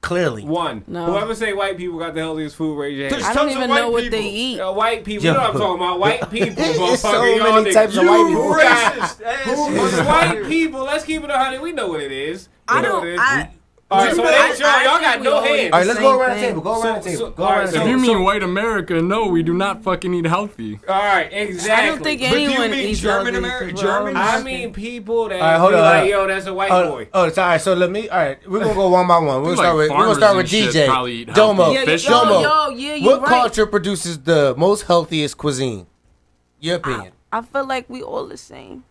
Clearly. One. No. Whoever say white people got the healthiest food, raise your hand. There's I don't tons of even white know what people. they eat. White people, you know what I'm talking about. White people, There's so motherfucker. Y'all many niggas- types of You white people. Racist ass Who is motherfucker. white people? Let's keep it 100. We know what it is. I We know don't. what it is. I, All right, so I- that's y'all. Y'all got we no all eat hands. All right, let's go Same around the thing. table. Go around the So- table. so- Go all around right, the If table. you mean white America, no, we do not fucking eat healthy. All right, exactly. I don't think But do you anyone mean eats German healthy, Ameri- 'cause we're all Germans? I American. mean people that All right, hold be on, like, hold yo, that's a white Oh, boy. oh, it's all right. So let me. All right, we're gonna go one by one. We're Like gonna start farmers with and shit DJ probably eat Domo. healthy Yeah, fish. yo, Domo. yo, yeah, you're What right. culture produces the most healthiest cuisine? Your opinion. I feel like we all the same.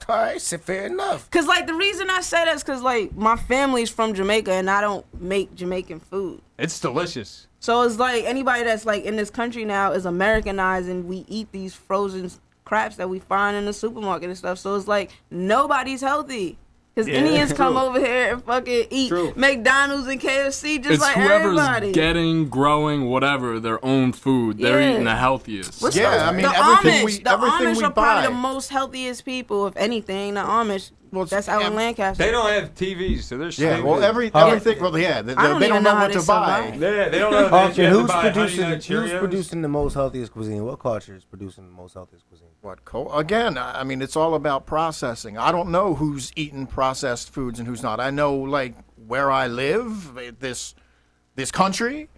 All right, so fair enough. Cause like the reason I say that is cause like my family's from Jamaica and I don't make Jamaican food. It's delicious. So it's like anybody that's like in this country now is Americanized and we eat these frozen craps that we find in the supermarket and stuff. So it's like nobody's healthy. Because Indians come over here and fucking eat McDonald's and KFC just It's like whoever's everybody. getting, growing, whatever, their own food. They're Yeah. eating the healthiest. Yeah, I mean, the everything Amish, we the everything Amish we are probably buy. the most healthiest people, if anything. The Amish, Well, it's- that's out in Lancaster. They don't have TVs, so they're Yeah, staying well, with- everything. Well, yeah, they I don't don't even know know how what they to buy. survive. Yeah, they don't know. Culture, You have to who's buy Honey producing? Nut Who's Cheerios. producing the most healthiest cuisine? What culture is producing the most healthiest cuisine? Again, I mean, it's all about processing. I don't know who's eating processed foods and who's not. I know, like, where I live, this country,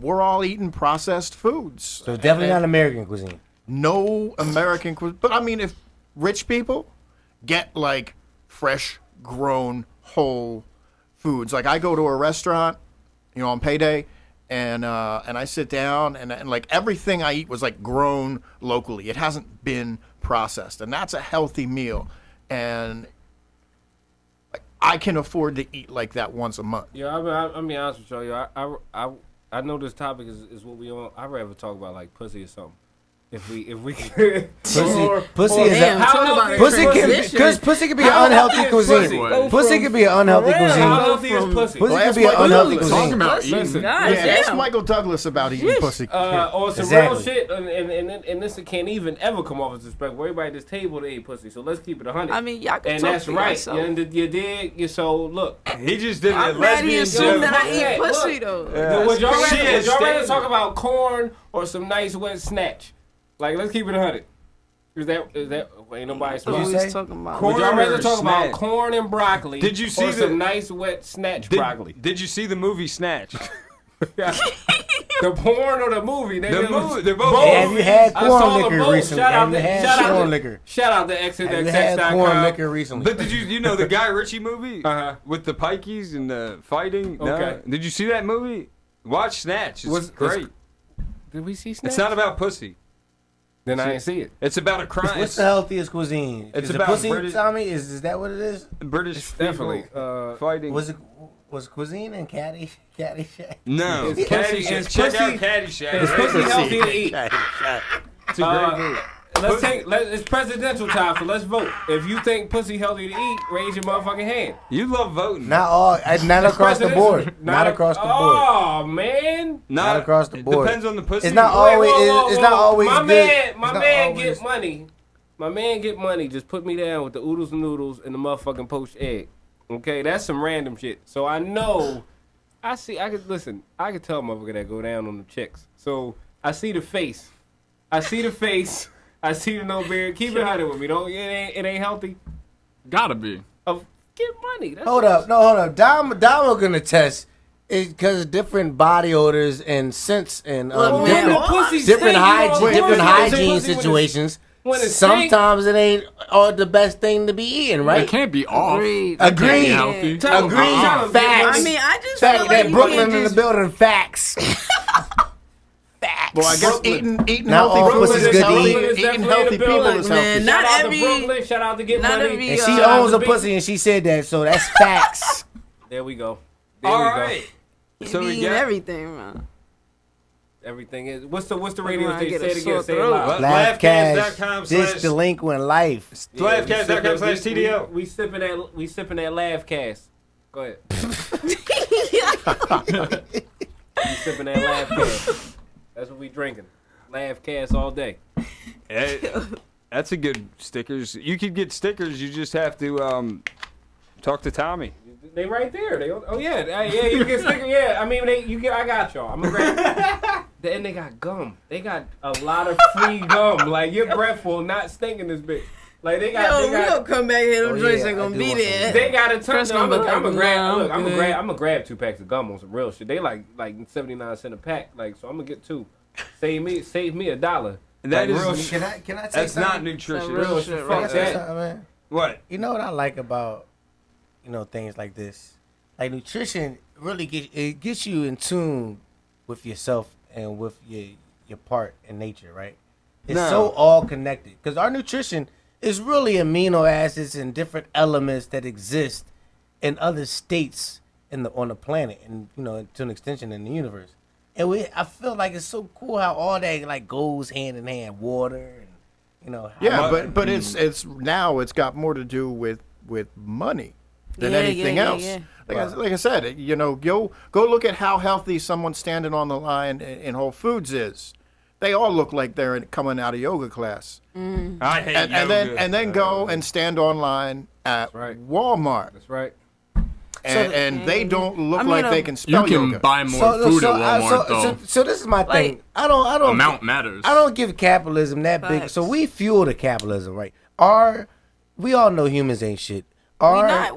we're all eating processed foods. So it's definitely not American cuisine. No American cuisine. But, I mean, if rich people get, like, fresh, grown, whole foods. Like, I go to a restaurant, you know, on payday, and I sit down, and like, everything I eat was, like, grown locally. It hasn't been processed. And that's a healthy meal. And I can afford to eat like that once a month. Yeah, I'll be honest with y'all. I know this topic is what we on. I'd rather talk about like pussy or something. If we Pussy is Damn, a, talk about pussy can transition. because pussy can be an How unhealthy healthy is cuisine. pussy? Pussy can be an unhealthy How cuisine. healthy is pussy? Pussy Well, can be an ask unhealthy Michael Talking cuisine. about eating. Listen, God Yeah, ask damn. Michael Douglas about eating pussy. or some Exactly. real shit, and this can't even ever come off as disrespectful. Everybody at this table they ate pussy, so let's keep it 100. I mean, y'all can and talk that's for right. yourself. You dig? So look. He just did a I'm mad he lesbian assumed joke. that I Yeah, eat pussy look. though. Would y'all She rather, is talk standard. about corn or some nice wet snatch? Like, let's keep it 100. Is that ain't nobody That's what smart? we you was say? talking about. Corn Would y'all rather or talk about snatch? corn and broccoli? Did you see or the- some nice wet snatch broccoli? Did you see the movie Snatch? The porn or the movie? The movie, they're both. Hey, have you had I corn saw the liquor both. recently? Shout out Have you to- had shout out corn to- liquor? Shout out to Have you had corn xnx.com. liquor recently? But did you know the Guy Ritchie movie Uh-huh. with the pikeys and the fighting? No? Okay. Did you see that movie? Watch Snatch. It's great. Did we see snatch? It's not about pussy. Then I didn't see it. It's about a crime. What's the healthiest cuisine? It's is it about pussy, British- Tommy? Is that what it is? British It's definitely, people fighting. Was cuisine and Caddyshack? No, Is Caddyshack. pussy- is Check pussy- out Caddyshack. Is pussy healthy to eat? It's a great movie. It's presidential time, so let's vote. If you think pussy healthy to eat, raise your motherfucking hand. You love voting. Not all. Not across the board. Not across the board. Oh man. Not across the board. It depends on the pussy. It's not Wait, always. It's not always my good. Man, my It's not man always- get money. My man get money. Just put me down with the oodles and noodles and the motherfucking poached egg. Okay, that's some random shit. So I know. I could listen. I could tell a motherfucker that go down on the chicks. So I see the face. I see the no beard. Keep it 100 with me. Don't. It ain't healthy. Gotta be. Get money. That's Hold up. Dom gonna test. Because different body odors and scents and Look, man, different, all I'm different saying, hygiene, you different know, hygiene pussy when it's- situations. when it's Sometimes it ain't all the best thing to be eating, It right? can't be off. Agreed. Agreed. Healthy. Agreed. Uh-uh. Facts. I mean, I just Fact feel like that you Brooklyn can't in the just building. Facts. Facts. Well, I guess eating Not all healthy food pussy's is good to healthy. eat. Brooklyn is Eating definitely healthy in the people building. is Man, healthy. not Shout out every- to Brooklyn. Shout out to Get not Money. every, And she Shout out owns to a Big- pussy, and she said that, so that's facts. There we go. There All we right. You So be we eating got everything, man. go. Everything is. What's the radio When I station? get Say a it again. sore Say it throat. loud. Laughcast.com This delinquent life. Laughcast.com/TDO. We sipping that laugh cast. Go ahead. We sipping that laugh cast. That's what we drinking. Laugh cast all day. Hey, that's a good stickers. You could get stickers. You just have to talk to Tommy. They right there. Yeah, you can get sticker. Yeah, I mean I got y'all. I'm gonna grab. And they got gum. They got a lot of free gum. Like your breath will not stink in this bitch. Like they got. We gonna come back here. Them Oh, joints yeah, ain't I gonna do be want some. there. They got a ton. Chris I'm gonna be gonna like, grab. nah, Look, I'm good. I'm gonna grab 2 packs of gum on some real shit. They like 79 cents a pack. Like so, I'm gonna get 2. Save me $1. That Like, is real shit. Can I take that's something? not nutritious. Some real shit Can I right say there. something, man? What? You know what I like about, things like this? Like nutrition really gets you in tune with yourself and with your part in nature, right? It's No. so all connected. Because our nutrition it's really amino acids and different elements that exist in other states on the planet, and to an extension in the universe. And I feel like it's so cool how all that like goes hand in hand, water and but it's now it's got more to do with money than anything else. Yeah. Like I said, go look at how healthy someone standing on the line in Whole Foods is. They all look like they're coming out of yoga class. I hate yoga. And then go and stand online at Walmart. That's right. And they don't look like they can spell You can yoga. buy more food at Walmart, though. So this is my thing. I don't. Amount matters. I don't give capitalism that big. So we fuel the capitalism, right? We all know humans ain't shit. Our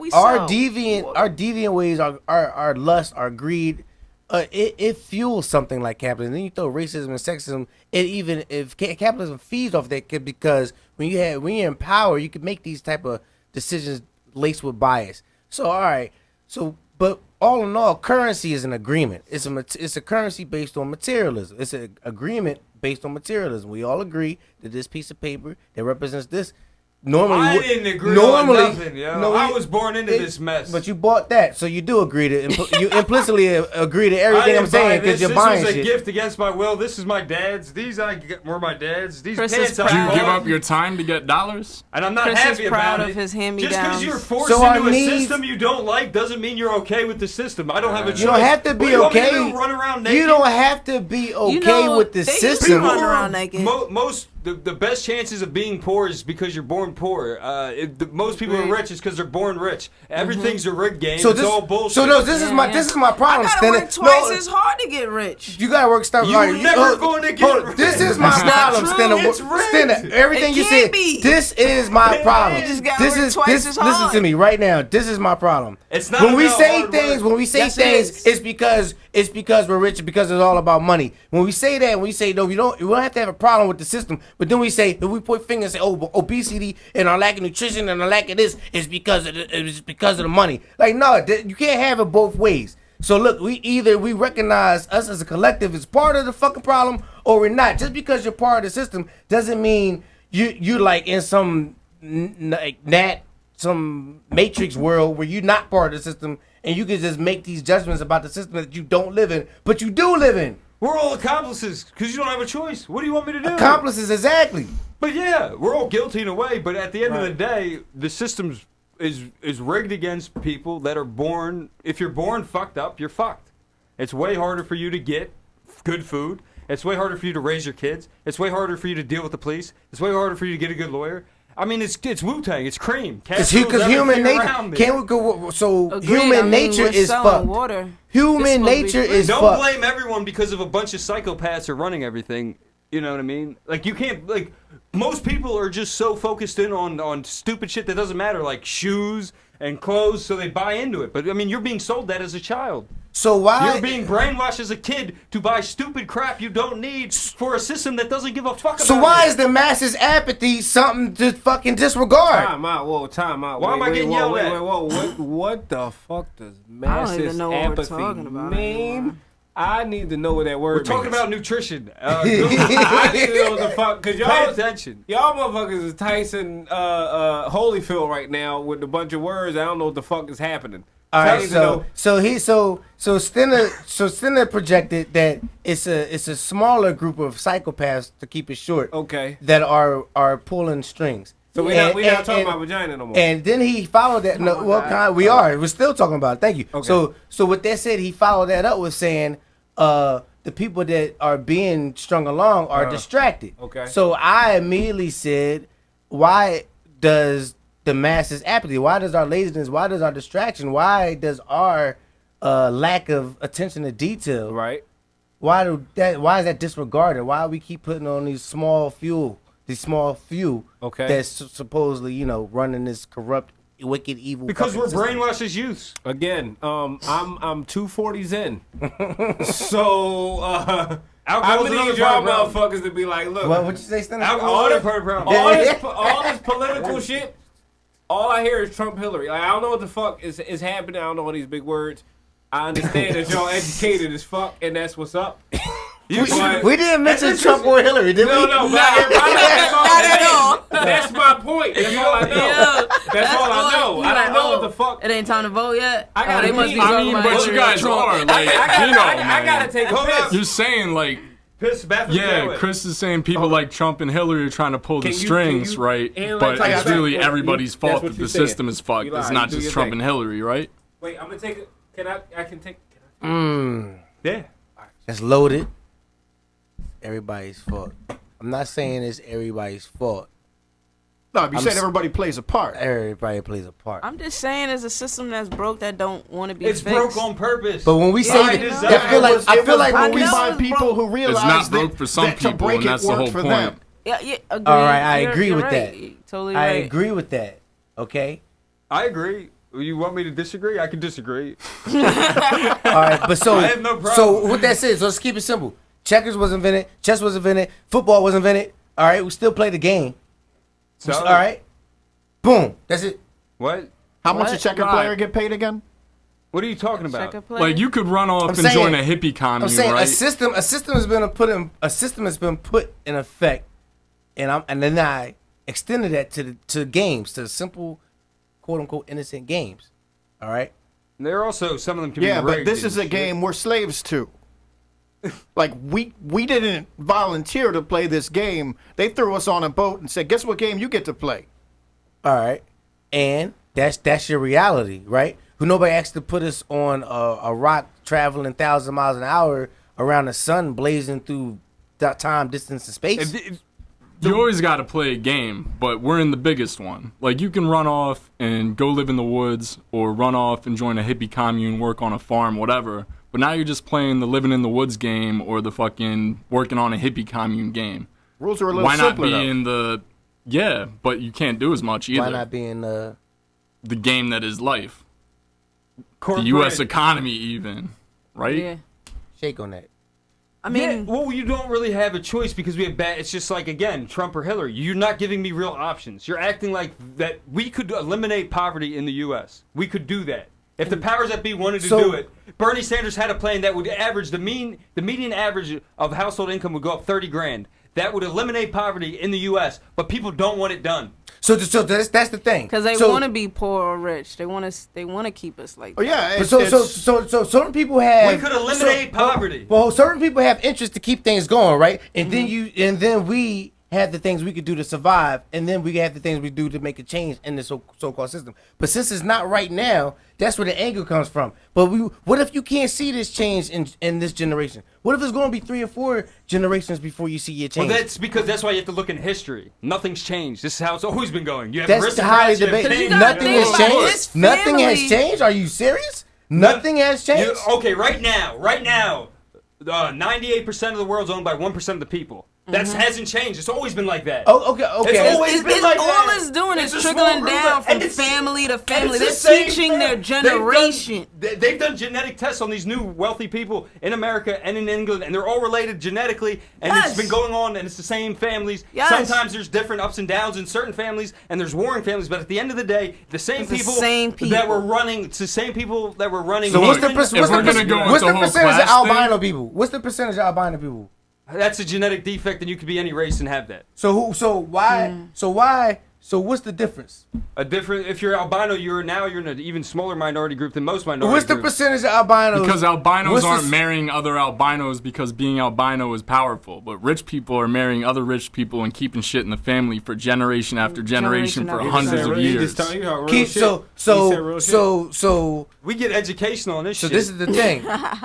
deviant ways, our lust, our greed, it fuels something like capitalism. Then you throw racism and sexism. Even if capitalism feeds off that, because when you're in power, you can make these type of decisions laced with bias. So all right. But all in all, currency is an agreement. It's a currency based on materialism. It's an agreement based on materialism. We all agree that this piece of paper that represents this. Normally, I didn't agree on nothing, yo. I was born into this mess. But you bought that, so you do agree to. You implicitly agree to everything I'm saying because you're buying shit. This was a gift against my will. This is my dad's. These were my dad's. These Chris pants is Do you give up your time to get dollars? And I'm not Chris happy is proud about of it. his hand-me-downs. Just because you're forced So into a system you don't like doesn't mean you're okay with the system. I don't have a choice. You don't have to be you want me to okay. run around naked? You don't have to be okay with the they used system. to run around naked. The best chances of being poor is because you're born poor. Most people are rich is because they're born rich. Everything's a rigged game. It's all bullshit. So no, this is my problem. I gotta work twice as hard to get rich. You gotta work stuff. You're never going to get rich. This is my problem, It's rigged. Stena. Everything It you can't said. be. This is my problem. You just gotta work twice as hard. Listen to me right now. This is my problem. It's not when we about say hard things. work. When we say Yes, it things, is. it's because we're rich. Because it's all about money. When we say that, we say no, we don't have to have a problem with the system. But then we say, if we point fingers and say, oh, obesity and our lack of nutrition and our lack of this is because of the money. Like no, you can't have it both ways. So look, we recognize us as a collective as part of the fucking problem, or we're not. Just because you're part of the system doesn't mean you like in some some matrix world where you're not part of the system and you can just make these judgments about the system that you don't live in, but you do live in. We're all accomplices because you don't have a choice. What do you want me to do? Accomplices, exactly. But yeah, we're all guilty in a way. But at the end of the day, the system is rigged against people that are born. If you're born fucked up, you're fucked. It's way harder for you to get good food. It's way harder for you to raise your kids. It's way harder for you to deal with the police. It's way harder for you to get a good lawyer. I mean, it's Wu-Tang. It's cream. Because human nature human nature is fucked. Water. Human nature is fucked. Don't blame everyone because of a bunch of psychopaths are running everything. You know what I mean? Like you can't like. Most people are just so focused in on stupid shit that doesn't matter, like shoes and clothes, so they buy into it. But I mean, you're being sold that as a child. So why you're being brainwashed as a kid to buy stupid crap you don't need for a system that doesn't give a fuck about So why it? is the masses' apathy something to fucking disregard? Time out. Why am I getting yelled at? What the fuck does I don't masses even know what we're apathy talking about mean? anymore. I need to know what that word We're talking means. about nutrition. I need to know what the fuck, because Pay attention. y'all motherfuckers is Tyson Holyfield right now with a bunch of words. I don't know what the fuck is happening. All right, so Stena projected that it's a smaller group of psychopaths, to keep it short. Okay. That are pulling strings. So we not talking about vagina no more. And then he followed that. We're still talking about it. Thank you. Okay. So with that said, he followed that up with saying, the people that are being strung along are distracted. Okay. So I immediately said, why does the masses apathy? Why does our laziness? Why does our distraction? Why does our lack of attention to detail? Right. Why is that disregarded? Why we keep putting on these small few Okay. that's supposedly running this corrupt, wicked, evil? Because we're system. brainwashed as youths. Again, I'm 240s in. So how Alcohol's many another of y'all part of the problem. motherfuckers to be like, look, What you say, Stena? Alcohol's another part of the problem. all this political shit, all I hear is Trump, Hillary. Like, I don't know what the fuck is happening. I don't know all these big words. I understand that y'all educated as fuck, and that's what's up. We didn't mention Trump or Hillary, did we? No, not at all. That's my point. That's all I know. That's all I know. I don't know what the fuck. It ain't time to vote yet. They must be I mean, but you guys are like, I gotta take a piss. You're saying like. Yeah, Chris is saying people like Trump and Hillary are trying to pull the strings, right? But it's really everybody's fault that the system is fucked. It's not just Trump and Hillary, right? Wait, I'm gonna take it. I can take. Yeah. That's loaded. Everybody's fault. I'm not saying it's everybody's fault. No, you said everybody plays a part. Everybody plays a part. I'm just saying, it's a system that's broke that don't want to be It's fixed. broke on purpose. But when we say By that, design. I feel like when we we find people who realize It's not broke that, for some that to people, break and it that's the worked whole for point. them. Yeah, agree. All right, I You're- agree you're with right. that. You're totally I right. agree with that. Okay. I agree. You want me to disagree? I can disagree. All right, but so I have no problem. So what that says, so let's keep it simple. Checkers was invented, chess was invented, football was invented. All right, we still play the game. So, All right, boom, that's it. What? How much a checker Right. player get paid again? What are you talking about? Second place. Like you could run off I'm and saying- join a hippie commune, I'm saying right? a system has been put in effect, and then I extended that to games, to simple, quote unquote innocent games. All right. There are also some of them can Yeah, be but rigged this and is a shit. game we're slaves to. Like we didn't volunteer to play this game. They threw us on a boat and said, "Guess what game you get to play?" All right, and that's your reality, right? Who nobody asked to put us on a rock traveling 1,000 miles an hour around the sun, blazing through time, distance, and space. You always got to play a game, but we're in the biggest one. Like, you can run off and go live in the woods, or run off and join a hippie commune, work on a farm, whatever. But now you're just playing the living in the woods game or the fucking working on a hippie commune game. Rules are a little Why not simpler. be though. in the... Yeah, but you can't do as much either. Why not be in The game that is life. Corporate. The U.S. economy even, right? Yeah. shake on that? I mean, Yeah, well, you don't really have a choice because we have bad. It's just like, again, Trump or Hillary. You're not giving me real options. You're acting like that we could eliminate poverty in the U.S. We could do that. If the powers that be wanted to do it, Bernie Sanders had a plan that would average the median average of household income would go up 30 grand. That would eliminate poverty in the U.S., but people don't want it done. So that's the thing. because they So- want to be poor or rich. They want to keep us like Oh that. yeah, But so certain people have. We could eliminate poverty. Well, certain people have interest to keep things going, right? And then we have the things we could do to survive, and then we have the things we do to make a change in the so-called system. But since it's not right now, that's where the anger comes from. But what if you can't see this change in this generation? What if it's going to be 3 or 4 generations before you see your change? Well, that's why you have to look in history. Nothing's changed. This is how it's always been going. You have That's the highly aristocrats, you have debate. kings, Nothing you have has all changed. sorts. Nothing has family- changed. Are you serious? Nothing has changed. Okay, right now, 98% of the world's owned by 1% of the people. That hasn't changed. It's always been like that. Oh, okay. It's always been like all that. it's doing It's is a small trickling group down of- from and it's- family to and family. it's They're the same teaching their fam- generation. They've done genetic tests on these new wealthy people in America and in England, and they're all related genetically, and Yes. it's been going on, and it's the same families. Yes. Sometimes there's different ups and downs in certain families, and there's warring families, but at the end of the day, the same It's the people, same that people. were running, it's the same people that were running. So what's the England. percentage we're gonna go with the whole of class thing- albino people? What's the percentage of albino people? That's a genetic defect, and you could be any race and have that. So what's the difference? If you're albino, you're in an even smaller minority group than most minority What's the groups. percentage of albinos? Because albinos What's aren't the- marrying other albinos because being albino is powerful. But rich people are marrying other rich people and keeping shit in the family for generation after generation for after hundreds of generation. years. Just tell you how real Keep, shit. so He said real shit. so We get educational on this shit. this is the thing.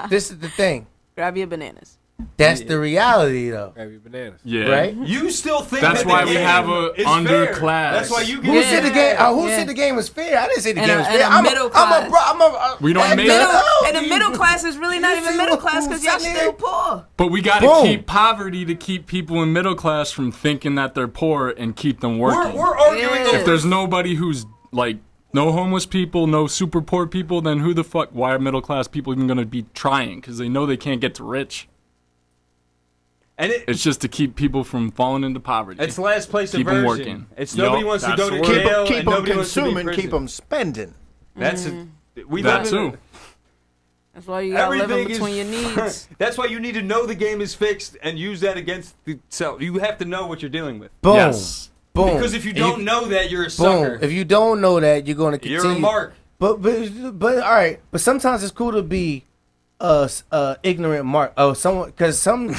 This is the thing. Grab your bananas. That's the reality, though. Grab your bananas. Yeah. Right? You still think That's that why the we game have a is underclass. fair. That's why you get Who said the game? Who Yeah. said the game was fair? I didn't say the And game a- was and fair. a I'm middle a, class. We don't and make- And the middle class is really not you even see middle what- class because y'all who's in still there? poor. But we got to Boom. keep poverty to keep people in middle class from thinking that they're poor and keep them working. We're arguing Yeah. over If there's nobody who's like no homeless people, no super poor people, then who the fuck? Why are middle class people even gonna be trying? Because they know they can't get to rich. and It's just to keep people from falling into poverty. it's last place Keep 'em aversion. working. It's Yup, nobody wants to that's go the to word. jail keep and them nobody wants to be in consuming, keep prison. them spending. That's we that live in too. That's why you gotta live in Everything between your is. needs. That's why you need to know the game is fixed and use that against itself. You have to know what you're dealing with. Boom. Yes. Boom. Because if you don't know that, you're a sucker. Boom. If you don't know that, you're going to continue. You're a mark. But all right. But sometimes it's cool to be ignorant mark. Oh, someone because some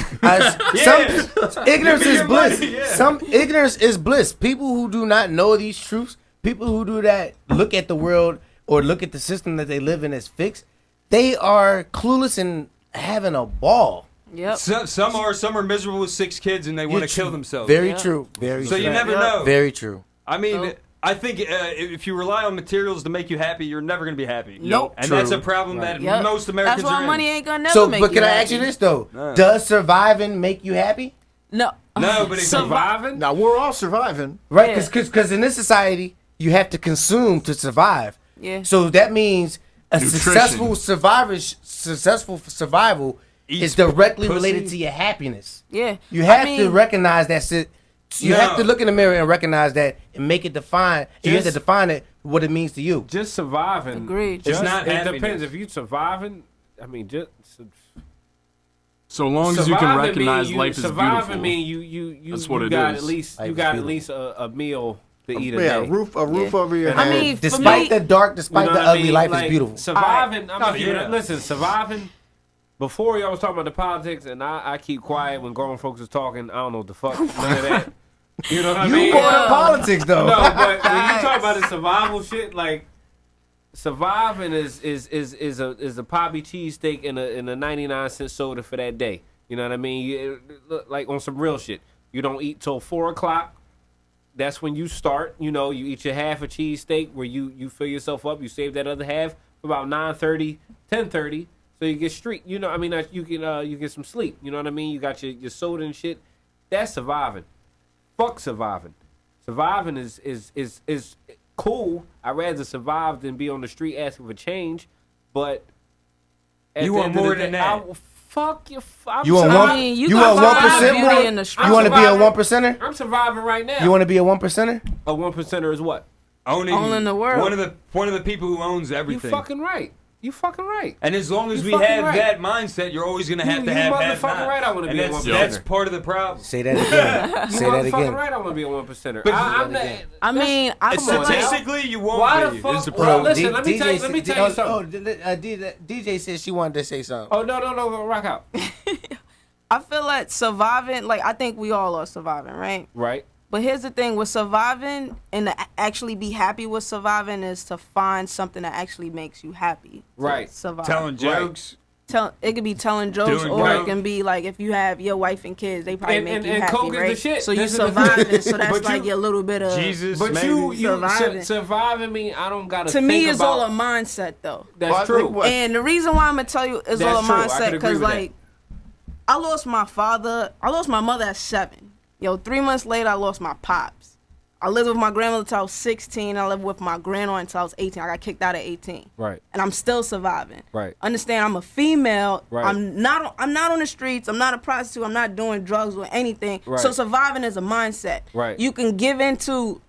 ignorance is bliss. Some ignorance is bliss. People who do not know these truths, people who do that, look at the world or look at the system that they live in as fixed. They are clueless and having a ball. Yep. Some are miserable with 6 kids and they want to kill themselves. Very true. Very so true. you never know. Very true. I mean, I think if you rely on materials to make you happy, you're never going to be happy. Nope. And that's a problem that most Americans That's why are money in. ain't gonna never So, make but you can I happy. ask you this though? Does surviving make you happy? No. No, but it's Surviving? Now we're all surviving. Right? Yeah. Because in this society, you have to consume to survive. Yeah. So that means a Nutrition. successful survival is directly related to your happiness. Yeah. You have I to mean, recognize that. You have to look in the mirror and recognize that and make it define. You have to define it what it means to you. Just surviving. Agreed. Just, It's not it happiness. depends. If you surviving, I mean, just So long as you can surviving recognize mean life is surviving beautiful. mean you That's what you it got is. at least Life you is got at beautiful. least a meal to eat a Yeah, day. roof over your head. I mean, for Despite me, the dark, despite You know the what I ugly, mean? life Like, is beautiful. Surviving. I mean, yeah. listen, surviving. Before y'all was talking about the politics, and I keep quiet when grown folks is talking. I don't know what the fuck, none of that. You know what I You mean? more in politics though. No, but when you talk about the survival shit, like surviving is a Poppy cheesesteak and a 99-cent soda for that day. You know what I mean? Like on some real shit. You don't eat till 4:00. That's when you start. You know, you eat your half a cheesesteak where you fill yourself up. You save that other half for about 9:30, 10:30. So you get street. You know, I mean, you get some sleep. You know what I mean? You got your soda and shit. That's surviving. Fuck surviving. Surviving is cool. I'd rather survive than be on the street asking for change. But at You the want end of more the than day, that. Fuck you. You want I mean, you you got want 1%, beauty bro? in the street. You want to be a surviving. 1%er? I'm surviving right now. You want to be a 1%er? A 1%er is what? Owning the world. One of the people who owns You everything. fucking right. You fucking right. And as long as You we fucking have right. that mindset, you're always gonna have You to have have motherfucking not. right, I wanna And be a that's, 1%er. that's part of the problem. Say that again. You Say that motherfucking again. right. I want to be a 1%er. But- I'm not. I mean, I Come on now. Statistically, you won't Why the be. fuck? Is the Well, problem. listen, let me tell you something. Oh, DJ said she wanted to say something. Oh no, rock out. I feel like surviving, like I think we all are surviving, right? Right. But here's the thing with surviving and to actually be happy with surviving is to find something that actually makes you happy. to Right. Survive. Telling jokes. It could be telling jokes, Doing or coke. it can be like if you have your wife and kids, they probably make you and happy, coke is the right? shit. So you This is the surviving, so that's But like you- your little bit of. Jesus, But maybe. you Surviving. surviving me. I don't gotta. To think me, it's about, all a mindset, though. That's Well, I true. think what- And the reason why I'm gonna tell you is That's all a true. I mindset could agree because with that. like I lost my mother at 7. 3 months later I lost my pops. I lived with my grandmother until I was 16. I lived with my grandaunt until I was 18. I got kicked out at 18. Right. And I'm still surviving. Right. Understand? I'm a female. Right. I'm not on the streets. I'm not a prostitute. I'm not doing drugs or anything. Right. So surviving is a mindset. Right. You can give into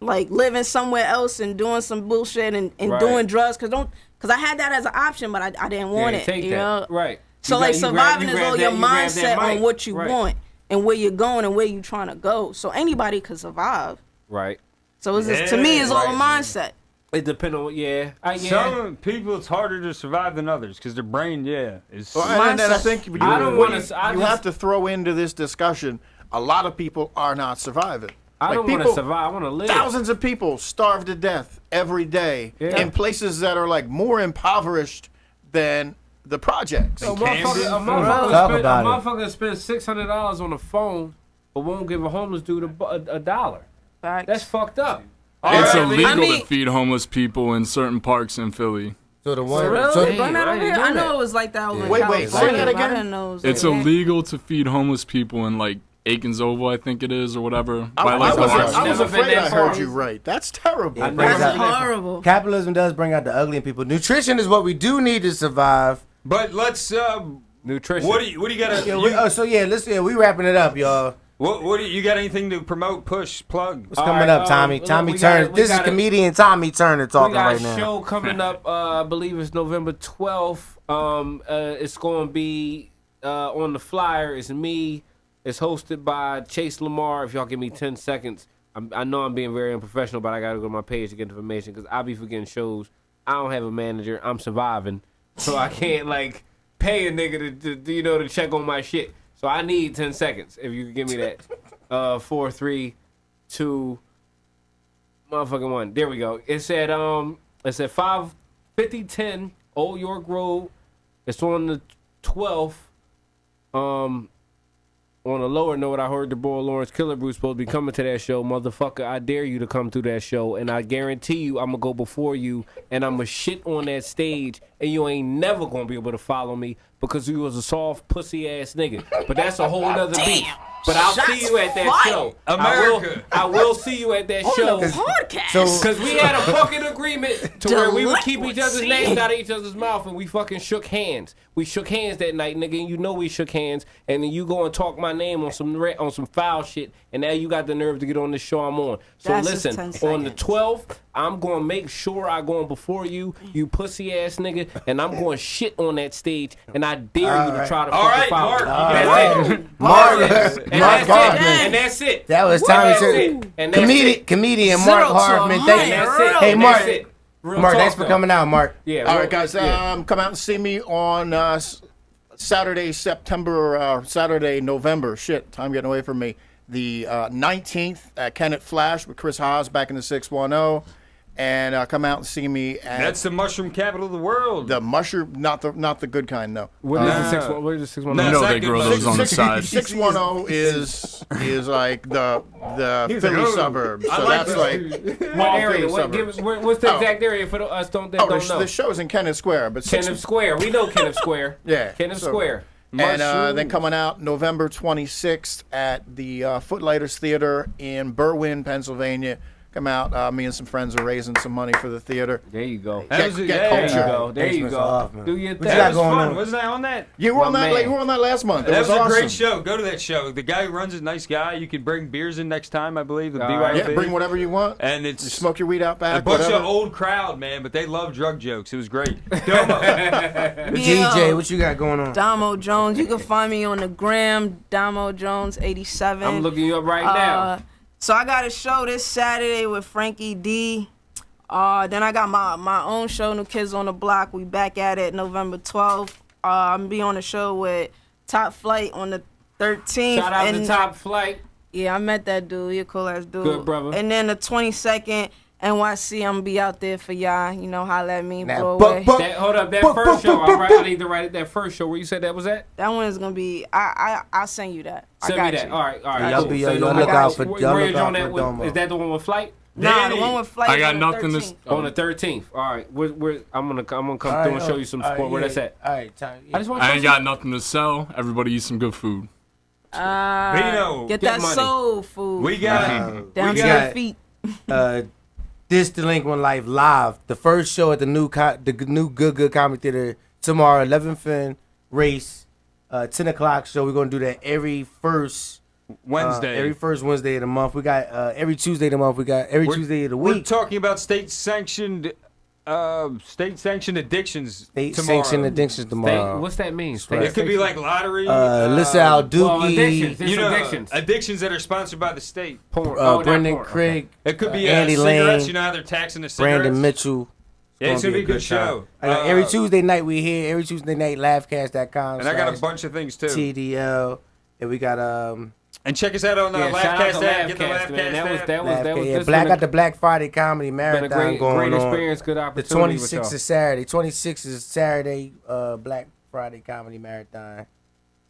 like living somewhere else and doing some bullshit and Right. doing drugs because I had that as an option, but I didn't want Yeah, it. take you that. know? Right. So You like grab- you surviving grab is all that- your you grab that mindset on mic. what you Right. want and where you're going and where you're trying to go. So anybody could survive. Right. So it's just, to me, it's all a right. mindset. It depends on yeah. Some people, it's harder to survive than others because their brain, is. Well, and I Mindset. think you, I don't what wanna- you, I you just- have to throw into this discussion. A lot of people are not surviving. I Like, don't want to people- survive. I want to live. Thousands of people starve to death every day Yeah. in places that are like more impoverished than the projects. A Camden. Talk about it. motherfucker spends $600 on a phone, but won't give a homeless dude a dollar. Facts. That's fucked up. It's Alright, illegal I mean- to feed homeless people in certain parks in Philly. So the one. Really? So, Run that I over didn't here? I know know that. it was like that over in Wait, California. say that but again? I didn't know it was It's like that. illegal to feed homeless people in like Aikens Oval, I think it is, or whatever. I, by, I like, was, parks. I was Never been afraid that I heard far. you right. That's terrible. Yeah, never That's been that far. horrible. capitalism does bring out the ugly in people. Nutrition is what we do need to survive. But let's. Nutrition. What do you got Yeah, to? we wrapping it up, y'all. What do you got? Anything to promote? Push? Plug? What's All coming right, up, Tommy? look, Tommy we got- Turner. we This is got a- comedian Tommy Turner We talking got right a now. show coming up. I believe it's November 12th. It's going to be on the flyer. It's me. It's hosted by Chase Lamar. If y'all give me 10 seconds, I know I'm being very unprofessional, but I gotta go to my page to get information because I be forgetting shows. I don't have a manager. I'm surviving, so I can't like pay a nigga to check on my shit. So I need 10 seconds if you can give me that. 4, 3, 2, motherfucking 1. There we go. It said 55010 Old York Road. It's on the 12th. On a lower note, I heard the boy Lawrence Killebrew supposed to be coming to that show. Motherfucker, I dare you to come to that show, and I guarantee you I'm going to go before you, and I'm going to shit on that stage, and you ain't never going to be able to follow me because you was a soft, pussy-ass nigga. But that's a whole other beef. But I'll see you at that show. America. I will see you at that show. Because we had a fucking agreement to where we would keep each other's names out of each other's mouth, and we fucking shook hands. We shook hands that night, nigga, and you know we shook hands. And then you go and talk my name on some foul shit, and now you got the nerve to get on this show I'm on. So listen, on the 12th, I'm going to make sure I go on before you pussy ass nigga, and I'm going to shit on that stage, and I dare you to try to fucking follow me. Marc Huppman. And that's it. That was Tommie Turner. Comedian Marc Huppman. Thank you. Hey, Marc. Marc, thanks for coming out, Marc. Yeah. All right, guys. Come out and see me on Saturday, November. Shit, time getting away from me. The 19th at Kennett Flash with Chris Haas back in the 610. And come out and see me at... That's the mushroom capital of the world. The mushroom, not the good kind, no. What is the 610? No, No, they grow those on the side. 610 is like the Philly suburb. So that's like what area? What's the exact area for us that don't know? The show's in Kennett Square, but Kennett Square. We know Kennett Square. Yeah, Kennett Square. And then coming out November 26th at the Footlighters Theater in Berwyn, Pennsylvania. Come out. Me and some friends are raising some money for the theater. There you go. Get culture. There you go. Do your thing. That was fun. Wasn't I on that? You were on that. You were on that last month. That was a awesome. great show. Go to that show. The guy who runs is a nice guy. You can bring beers in next time, I believe. The BYOB. Yeah, bring whatever you want. And it's you smoke your weed out back. A bunch whatever. of old crowd, man, but they love drug jokes. It was great. Domo. DJ, what you got going on? Domo Jones. You can find me on the gram, Domo Jones 87. I'm looking you up right now. So I got a show this Saturday with Frankie D. Then I got my own show, New Kids on the Block. We back at it November 12th. I'm gonna be on the show with Top Flight on the 13th. Shout out to Top Flight. Yeah, I met that dude. He a cool ass dude. Good brother. And then the 22nd, NYC, I'm gonna be out there for y'all. You know, holla at me, Now, Broadway. Hold up, that first show. I need to write it. That first show where you said that was at. That one is gonna be. I'll send you that. Send me that. You. All right. Y'all cool. be So y'all look out for Domo. Is that the one with Flight? Nah, the one with Flight. I got on the nothing to 13th. On the 13th. All right. I'm gonna come through and show you some support. Where that's at? All right, time. I just want. I ain't got nothing to sell. Everybody eat some good food. Bino. Get Get that money. soul food. We got down to got- your feet. This Delinquent Life live. The first show at the new Good Comedy Theater tomorrow. 11th race. 10 o'clock show. We're gonna do that every first Wednesday. every first Wednesday of the month. We got every Tuesday of the month. We got every Tuesday of the We're week. talking about state-sanctioned addictions State tomorrow. sanctioned addictions tomorrow. What's that mean? It could be like lottery. Listen out, Dookie. addictions. you know, addictions. addictions that are sponsored by the state. Porn. Brendan not porn. Craig, It could be Andy cigarettes. Lane, You know how they're taxing the cigarettes. Brandon Mitchell. Yeah, it's gonna be a good show. Every Tuesday night we here. Every Tuesday night, laughcast.com. And I got a bunch of things too. TDL. And we got And check us out on the Yeah, shout out Laughcast to app. Get the Laughcast, man. Laughcast That was yeah, this Black been got the Black Friday Comedy been Marathon a going great on. experience, good The opportunity. 26th is Saturday. 26th is Saturday. Black Friday Comedy Marathon.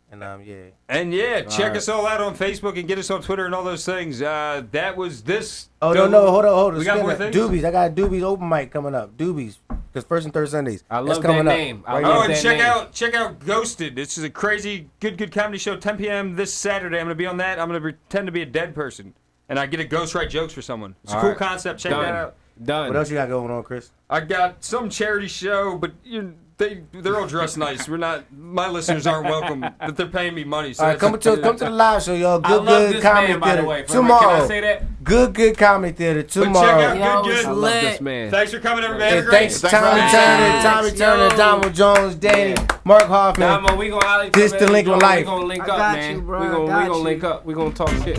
And yeah. And yeah, check right. us all out on Facebook and get us on Twitter and all those things. That was this. Oh no, hold on. We got more things? Doobies. I got a Doobies open mic coming up. Doobies. Because first and third Sundays. I love That's that coming name. up. I Right love Oh, now. and that check out Ghosted. This is a crazy good comedy show. 10 p.m. this Saturday. I'm gonna be on that. I'm gonna pretend to be a dead person, and I get to ghostwrite jokes for someone. It's a All cool right. concept. Check Done. that out. Done. What else you got going on, Chris? I got some charity show, but they're all dressed nice. We're not. My listeners aren't welcome, but they're paying me money. So All right, come to the live show, y'all. I love Good this Comedy man, by the Theater way. tomorrow. Can I say that? Good Comedy Theater But check tomorrow. out Yo, Good it's I Good. love lit. this man. Thanks for coming, everybody. Have a And great thanks to Thanks for Tommie having Turner, Tommie Turner, Yo. Domo Jones, Marc Huppman. Damo, we gonna holler at This you, man. Delinquent We Life. gonna link I up, got man. you, bro. We I gonna got link you. up. We gonna talk shit.